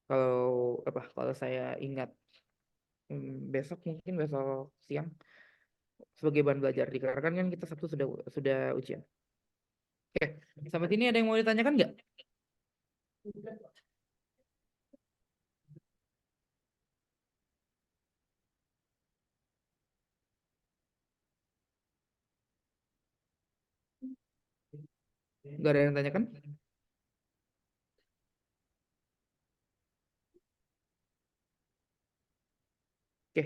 Kalau saya ingat besok, mungkin besok siang sebagai bahan belajar, dikarenakan kan kita Sabtu sudah ujian. Oke, sampai sini ada yang mau ditanyakan nggak? Nggak ada yang tanyakan? Oke,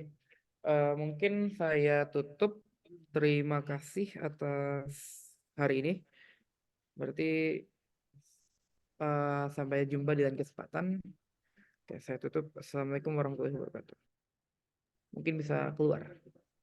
mungkin saya tutup. Terima kasih atas hari ini. Berarti sampai jumpa di lain kesempatan. Oke, saya tutup. Assalamualaikum warahmatullahi wabarakatuh. Mungkin bisa keluar.